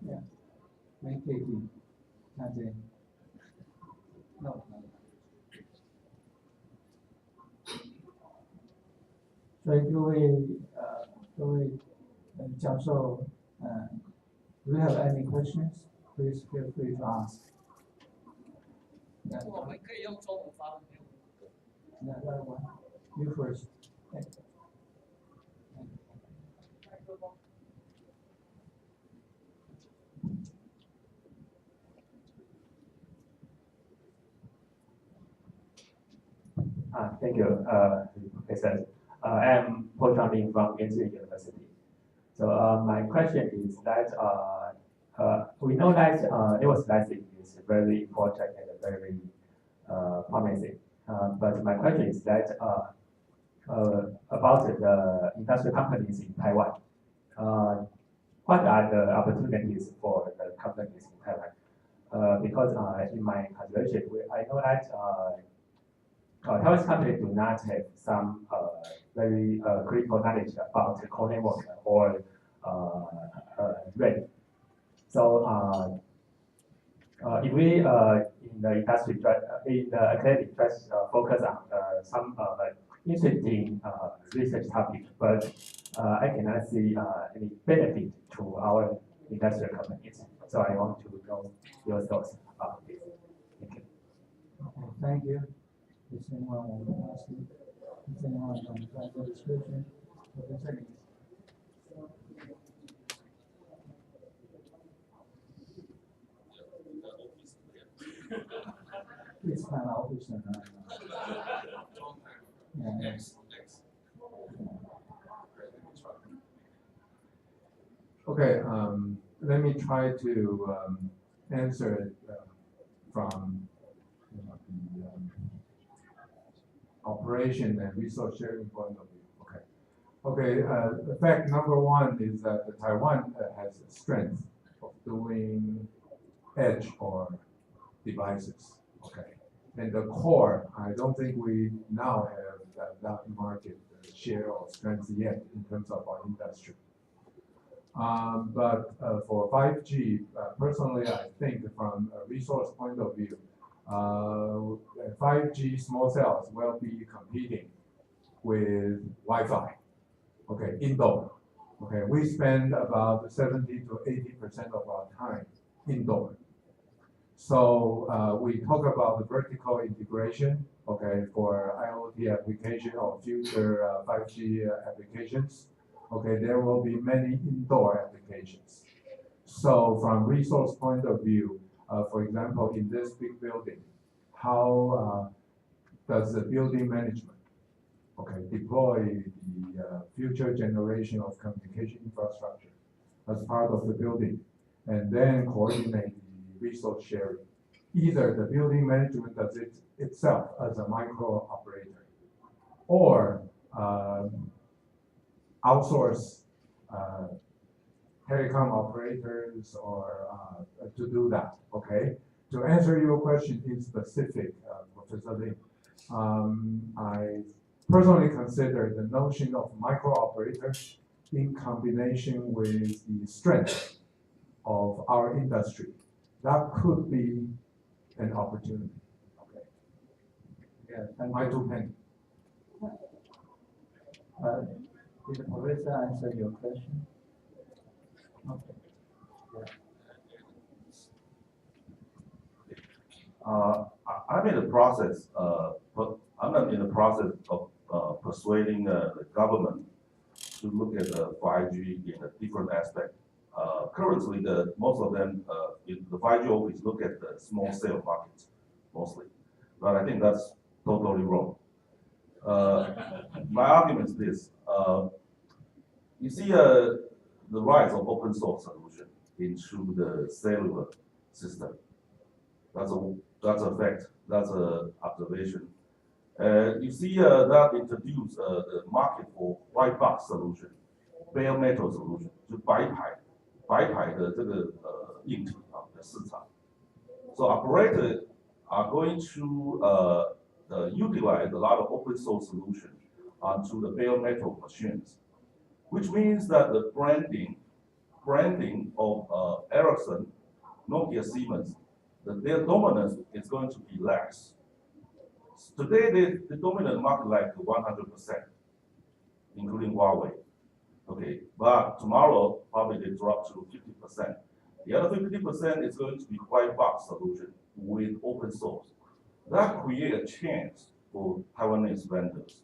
Yeah, make it nothing. No. 所以各位教授do you have any questions? Please feel free to ask. 我们可以用中文发问。You first. Thank you, Professor. I'm Paul Chang from NC University. So my question is that we know that network slicing is very important and very promising. But my question is that about the industrial companies in Taiwan. What are the opportunities for the companies in Taiwan? Because in my calculation, I know that Taiwanese companies do not have some very critical knowledge about the core network or RAN. So if we in the industry, in the academic, just focus on some interesting research topic, but I cannot see any benefit to our industrial companies. So I want to know your thoughts about this. Thank you. Okay, thank you. Does anyone want to ask you? Does anyone want to try the description? It's kind of obvious. Next. Okay, let me try to answer it from the operation and resource sharing point of view. Okay. Fact number one is that Taiwan has a strength of doing edge or devices. Okay, and the core, I don't think we now have that market share or strength yet in terms of our industry. But for 5G, personally, I think from a resource point of view, 5G small cells will be competing with Wi-Fi. Okay, indoor. Okay, we spend about 70 to 80% of our time indoor. So we talk about the vertical integration. Okay, for IoT application or future 5G applications. Okay, there will be many indoor applications. So from resource point of view, for example, in this big building, how does the building management, deploy the future generation of communication infrastructure as part of the building, and then coordinate the resource sharing? Either the building management does it itself as a micro operator, or outsource telecom operators or to do that. Okay. To answer your question in specific, Professor Lee, I personally consider the notion of micro operator in combination with the strength of our industry. That could be an opportunity. Okay. Yeah, My 2 pennies. Did the professor answer your question? Okay. I'm in the process. I'm in the process of persuading the government to look at the 5G in a different aspect. Currently, most of them, the 5G office look at the small cell market mostly, but I think that's totally wrong. My argument is this: you see, the rise of open source solution into the cellular system. That's a fact. That's an observation. You see that introduce the market for white box solution, bare metal solution， 就白牌的这个硬体啊的市场。So operators are going to utilize a lot of open source solution onto the bare metal machines, which means that the branding of Ericsson, Nokia, Siemens, their dominance is going to be less. Today, the dominant market like 100%, including Huawei. Okay, but tomorrow probably they drop to 50%. The other 50% is going to be white box solution with open source. That creates a chance for Taiwanese vendors.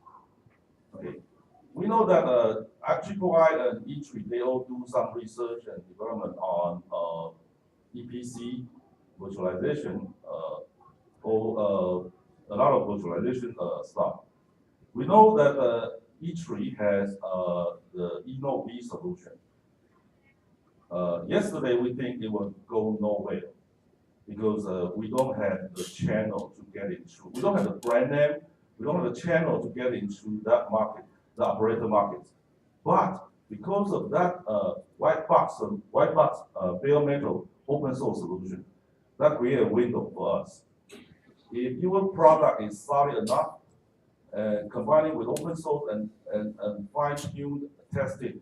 Okay, we know that IEEE and E3 they all do some research and development on EPC virtualization or a lot of virtualization stuff. We know that E3 has the eNoV solution. Yesterday, we think it will go nowhere because we don't have the channel to get into. We don't have the brand name. We don't have the channel to get into that market, the operator market. But because of that white box bare metal open source solution, that creates a window for us. If your product is solid enough, combining with open source and fine-tuned, tested,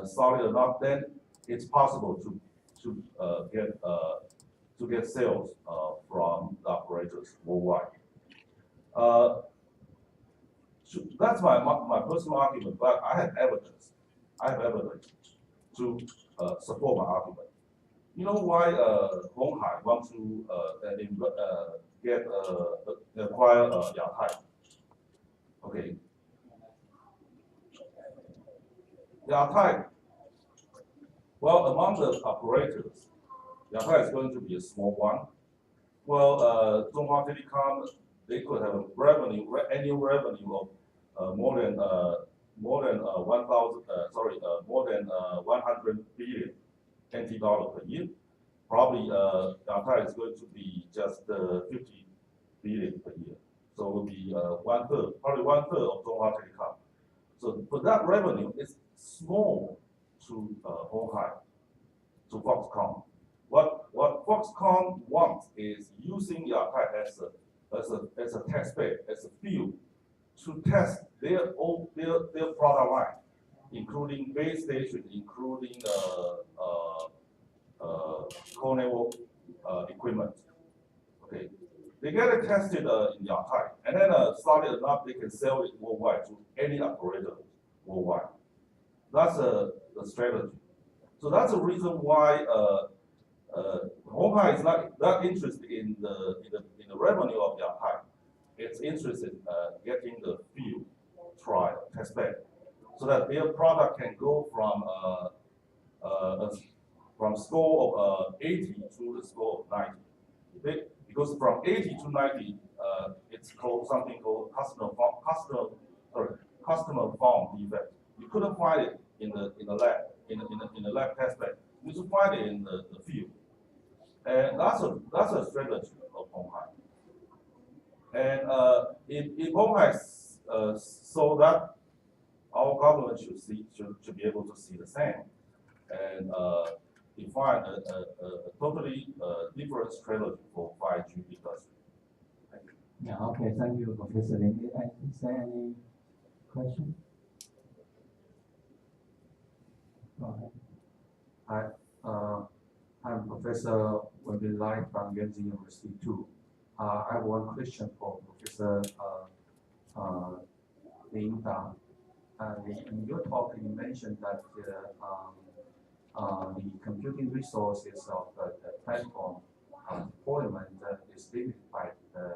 solid enough, then it's possible to get sales from the operators worldwide. That's my personal argument, but I have evidence. To support my argument. You know why Honghai wants to acquire Yatai? Okay. Yatai. Well, among the operators, Yatai is going to be a small one. Well, Zhonghua Telecom, they could have a annual revenue of more than 100 billion NT dollar per year. Probably Yatai is going to be just 50 billion per year. So it will be probably one third of Zhonghua Telecom. So, but that revenue is small to Honghai, to Foxconn. What Foxconn wants is using Yatai as a test bed, as a field, to test their product line, including base station, including core network equipment. Okay, they get it tested in Yatai, and then solid enough, they can sell it worldwide to any operator worldwide. That's the strategy. So that's the reason why Honghai is not that interested in the revenue of Yatai. It's interested in getting the field trial test bed, so that their product can go from score of 80 to the score of 90. Okay? Because from 80 to 90, it's called something called customer found defect. You couldn't find it in the lab, in the lab test bed. You should find it in the field, and that's a strategy of Honghai. And if Honghai saw that, our government should be able to see the same, and define a totally different strategy for 5G industry. Thank you. Yeah. Okay. Thank you, Professor Lin. Is there any question? Go ahead. Hi, I'm Professor Wenbin Lai from Yangtze University too. I have one question for Professor Lin Dang. In your talk, you mentioned that the computing resources of the platform deployment is limited by the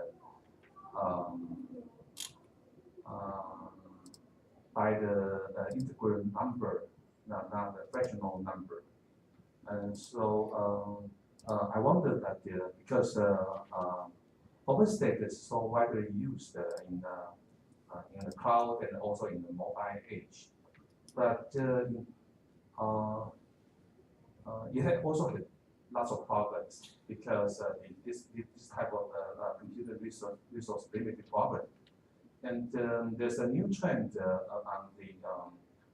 integral number, not a fractional number. And so I wonder that because OpenStack is so widely used in the cloud and also in the mobile age, but it also had lots of problems because this type of computer resource limited problem. And there's a new trend on the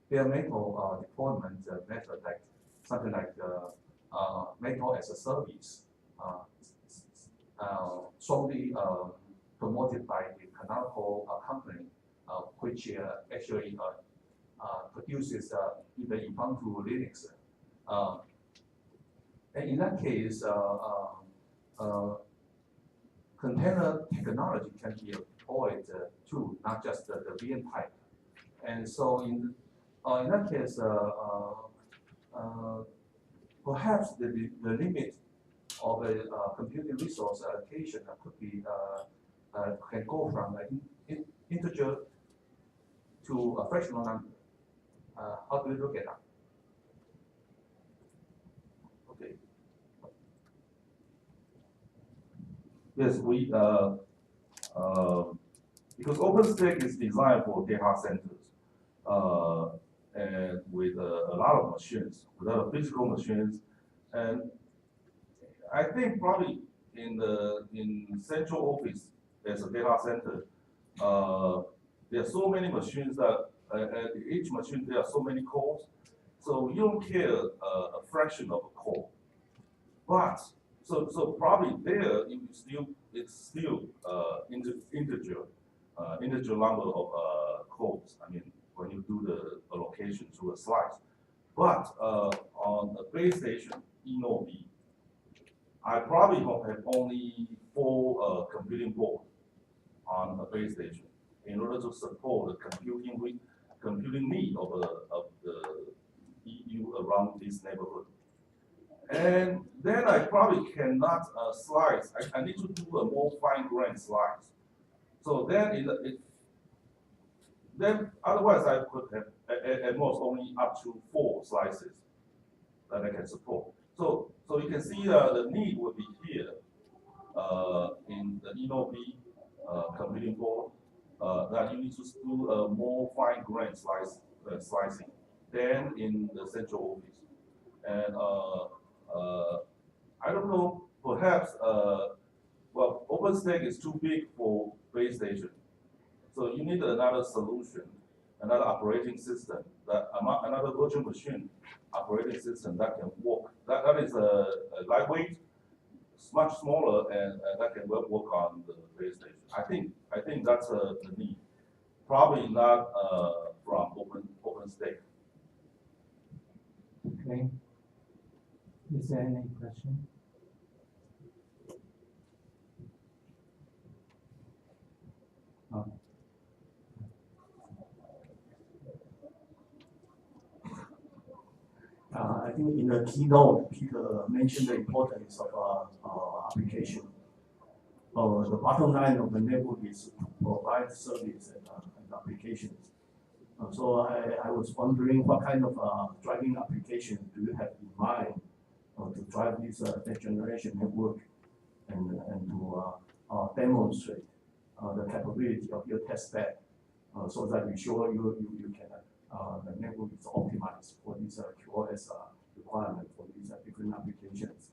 bare metal deployment method, like something like metal as a service, strongly promoted by the canonical company, which actually produces either Ubuntu Linux. And in that case, container technology can be deployed too, not just the VM type. And so in that case, perhaps the limit of a computing resource allocation could be can go from an integer to a fractional number. How do you look at that? Okay. Yes, we because OpenStack is designed for data centers and with a lot of machines, a lot of physical machines, and I think probably in central office as a data center, there are so many machines that at each machine there are so many cores, so you don't care a fraction of a core, but so probably there it's still integer number of cores. I mean, when you do the allocation to a slice, but on a base station, B, I probably have only 4 computing boards on a base station in order to support the computing need of the EU around this neighborhood. And then I probably cannot slice. I need to do a more fine-grained slice. So then then otherwise I could have at most only up to 4 slices that I can support. So you can see the need will be here in the B computing board that you need to do a more fine-grained slicing than in the central office. And I don't know, perhaps well, OpenStack is too big for base station. So you need another solution, another operating system, another virtual machine operating system that can work. That is a lightweight, much smaller, and that can work on the base station. I think that's the need. Probably not from OpenStack. Okay. Is there any question? Oh. I think in the keynote, Peter mentioned the importance of application. The bottom line of the network is to provide service and applications. So I was wondering what kind of driving application do you have in mind to drive this next generation network and to demonstrate the capability of your test bed so that we show you can the network is optimized for this QoS requirement for these different applications.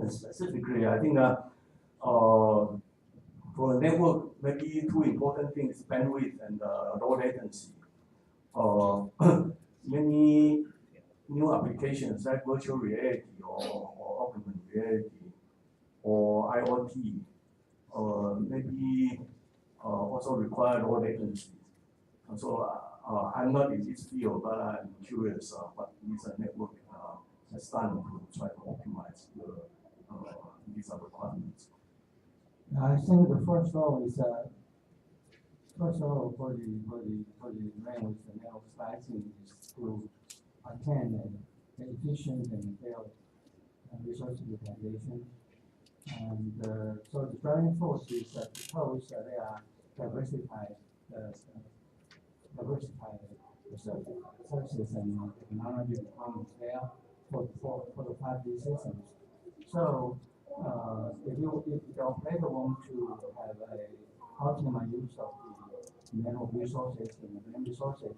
And specifically, I think for the network, maybe 2 important things: bandwidth and low latency. Many new applications like virtual reality or augmented reality or IoT maybe also require low latency. And so I'm not in this field, but I'm curious what this network has done to try to optimize these requirements. I think the first law is first law for the language and network slicing is to attain an efficient and fair resource utilization. And so the driving force is because they are diversified services and technology requirements there for the 5G systems. So if the operator want to have a optimal use of the network resources and the land resources,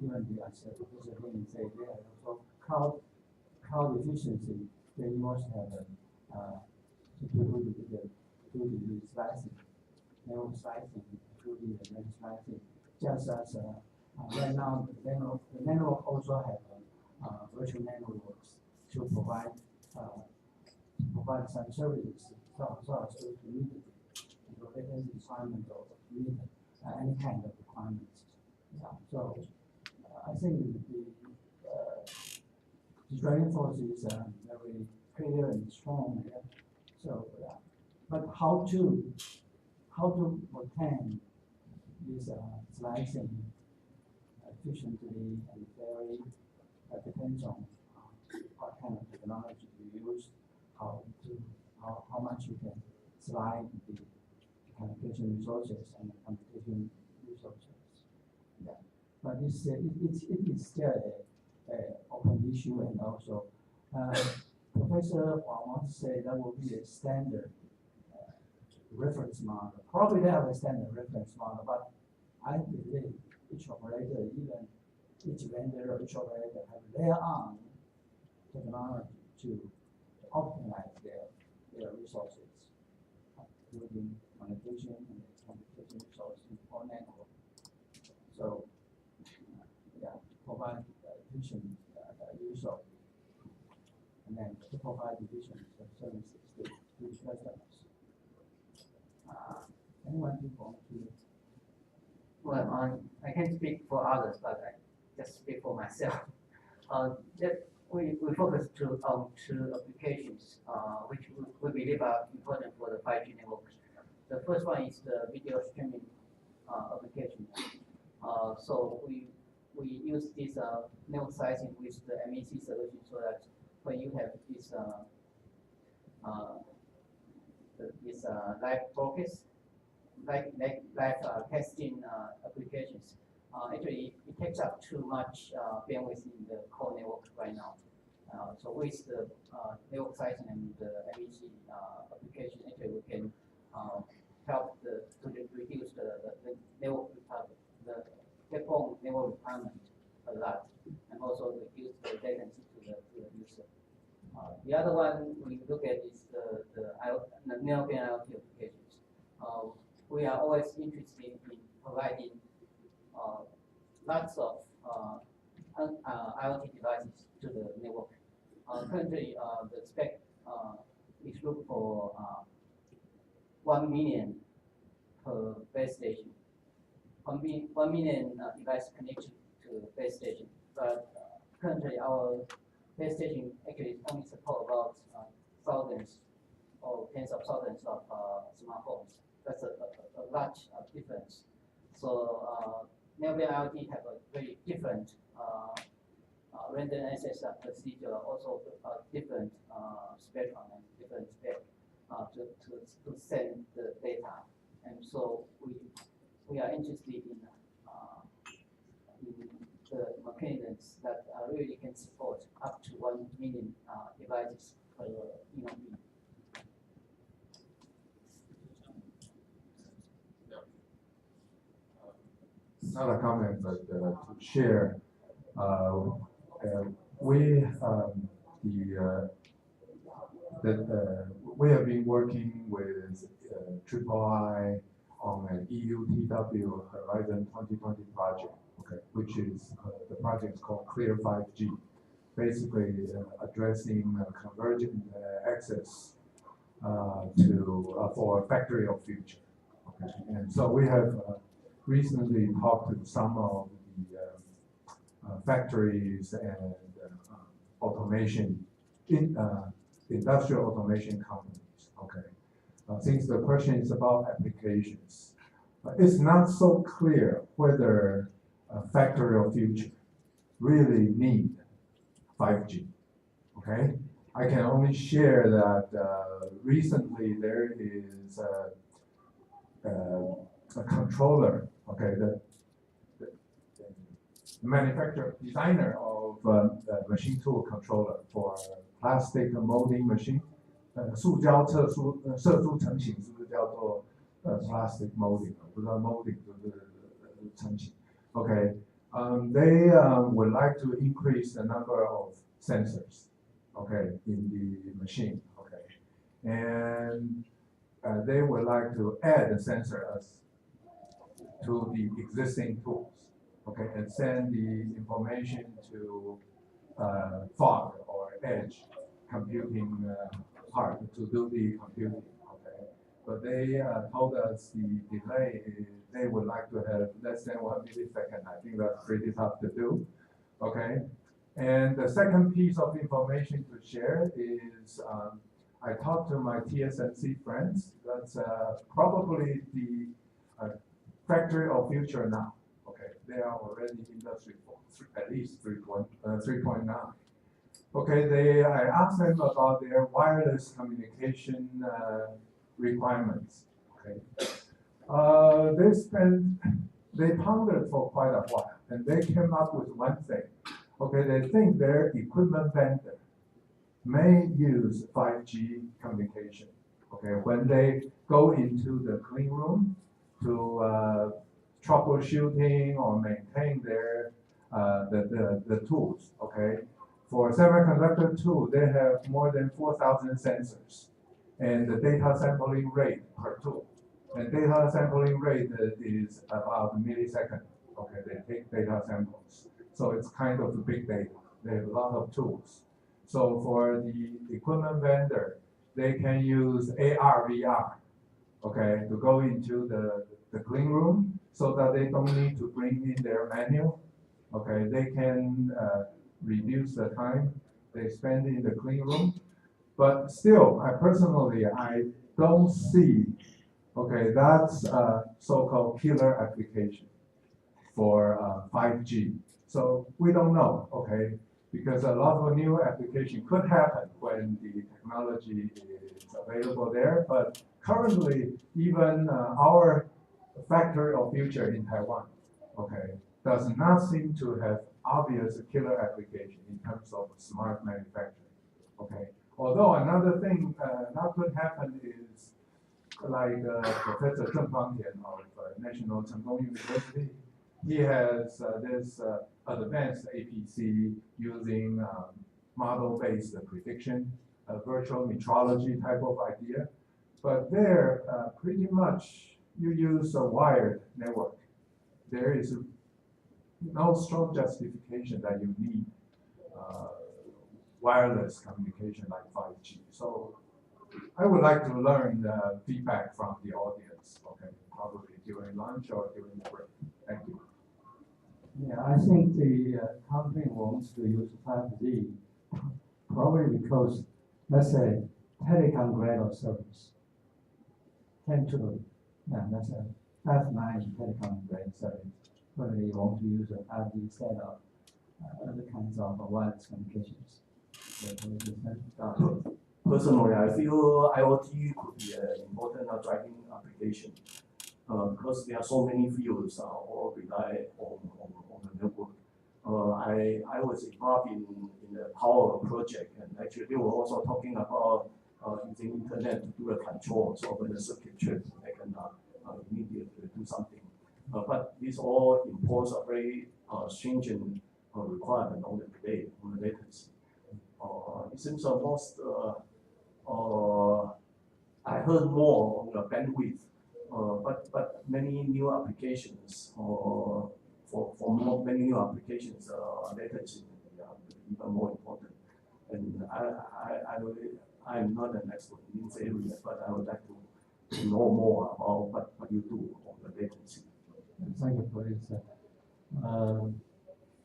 given the as Professor Lin said there, also cloud efficiency, then you must have to do the slicing, network slicing, do the land slicing. Just as right now, the network also have virtual networks to provide some services, so as to meet the latency requirement or meet any kind of requirements. Yeah. So I think the driving force is very clear and strong there. So, but how to obtain this slicing efficiently and very depends on what kind of technology you use, how much you can slide the communication resources and the computation resources. Yeah. But it is still an open issue, and also Professor Huang wants to say that will be a standard reference model. Probably they have a standard reference model, but I believe each operator, even each vendor or each operator, have their own technology to optimize their resources, including communication and computation resources for network. So, provide efficient use of, and then to provide efficient services to the customers. Anyone want to? Well, I can't speak for others, but I just speak for myself. That we focus on two applications, which we believe are important for the 5G networks. The first one is the video streaming application. So we use this network slicing with the MEC solution, so that when you have this live broadcast, live testing applications, actually it takes up too much bandwidth in the core network right now. So with the network slicing and the MEC application, actually we can help to reduce the network the backbone network requirement a lot, and also reduce the latency to the user. The other one we look at is the narrowband IoT applications. We are always interested in providing lots of IoT devices to the network. Currently, the spec is look for 1 million per base station. 1 million device connected to base station, but currently our base station actually only support about thousands or tens of thousands of smartphones. That's a large difference. So narrowband IoT have a very different random access procedure, also different spectrum and different spec to send the data, and so we are interested in the mechanisms that really can support up to 1 million devices per human being. Not a comment, but to share. We have been working with III on an EUTW Horizon 2020 project, okay, which is the project is called Clear 5G, basically addressing convergent access for a factory of future. Okay, and so we have recently talked to some of the factories and automation industrial automation companies. Okay. Since the question is about applications, it's not so clear whether a factory of future really need 5G. Okay, I can only share that recently there is a controller. Okay, manufacturer, designer of the machine tool controller for plastic molding machine， 塑胶射出成型是不是叫做plastic molding？ 我不知道 molding 就是成型。Okay, they would like to increase the number of sensors, okay, in the machine, okay, and they would like to add the sensors to the existing tools, okay, and send the information to fog or edge computing part to do the computing, okay. But they told us the delay is they would like to have less than 1 millisecond. I think that's pretty tough to do, okay. And the second piece of information to share is I talked to my TSMC friends. That's probably the factory of future now. Okay, they are already industry for at least 3.9. Okay, I asked them about their wireless communication requirements. Okay, they pondered for quite a while, and they came up with one thing. Okay, they think their equipment vendor may use 5G communication. Okay, when they go into the clean room to troubleshooting or maintain their the tools. Okay, for semiconductor tool, they have more than 4,000 sensors, and the data sampling rate per tool. And data sampling rate is about a millisecond. Okay, they take data samples. So it's kind of big data. They have a lot of tools. So for the equipment vendor, they can use AR, VR, okay, to go into the clean room so that they don't need to bring in their manual. Okay, they can reduce the time they spend in the clean room. But still, I don't see, okay, that's a so-called killer application for 5G. So we don't know, okay, because a lot of new application could happen when the technology is available there. But currently, even our factory of future in Taiwan, okay, does not seem to have obvious killer application in terms of smart manufacturing, okay. Although another thing that could happen is like Professor Zheng Fangtian of National Cheng Kung University, he has this advanced APC using model-based prediction, virtual metrology type of idea. But there, pretty much you use a wired network. There is no strong justification that you need wireless communication like 5G. So I would like to learn the feedback from the audience, okay, probably during lunch or during the break. Thank you. Yeah, I think the company wants to use 5G probably because, let's say, telecom grade of service. That's nice telecom grade service. But they want to use a 5G instead of other kinds of wireless communications. Personally, I feel IoT could be an important driving application because there are so many fields all rely on the network. I was involved in the power project, and actually they were also talking about using internet to do the controls over the circuit trip. They can immediately do something. But this all impose a very stringent requirement on the delay, on the latency. It seems most I heard more on the bandwidth, but many new applications for many new applications, latency will be even more important. And I'm not an expert in this area, but I would like to know more about what you do on the latency. Thank you for this.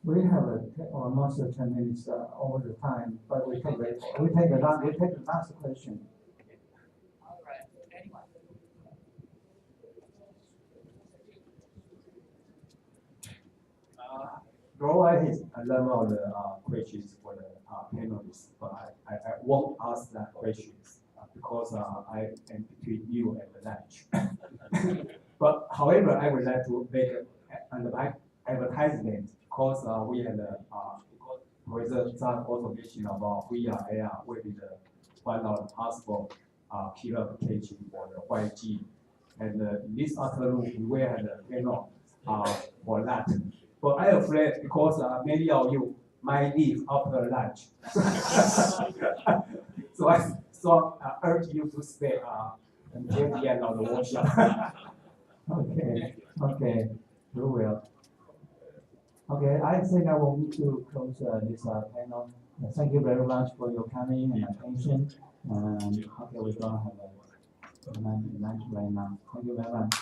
We have almost 10 minutes over the time, but we take the last question. All right. Anyone? Though I learned all the questions for the panelists, but I won't ask that questions because I am between you and the lunch. But however, I would like to make an advertisement because we had Professor Zhang also mentioned about VR AR will be the one of the possible killer application for the 5G. And in this afternoon, we will have a panel for that. But I'm afraid because many of you might leave after lunch. So I urge you to stay until the end of the workshop. Okay, very well. Okay, I think I will need to close this panel. Thank you very much for your coming and attention. Okay, we're gonna have a lunch right now. Thank you very much.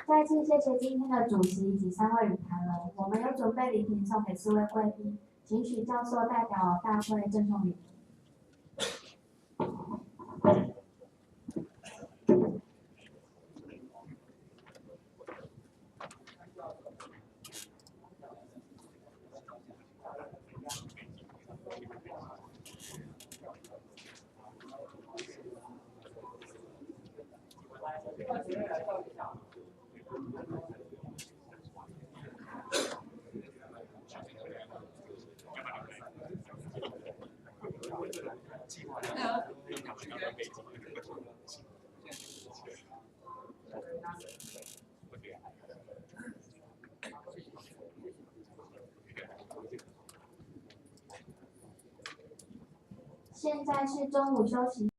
再次谢谢今天的主席以及3位语坛人，我们有准备礼品送给4位贵宾，请许教授代表大会赠送礼品。现在是中午休息。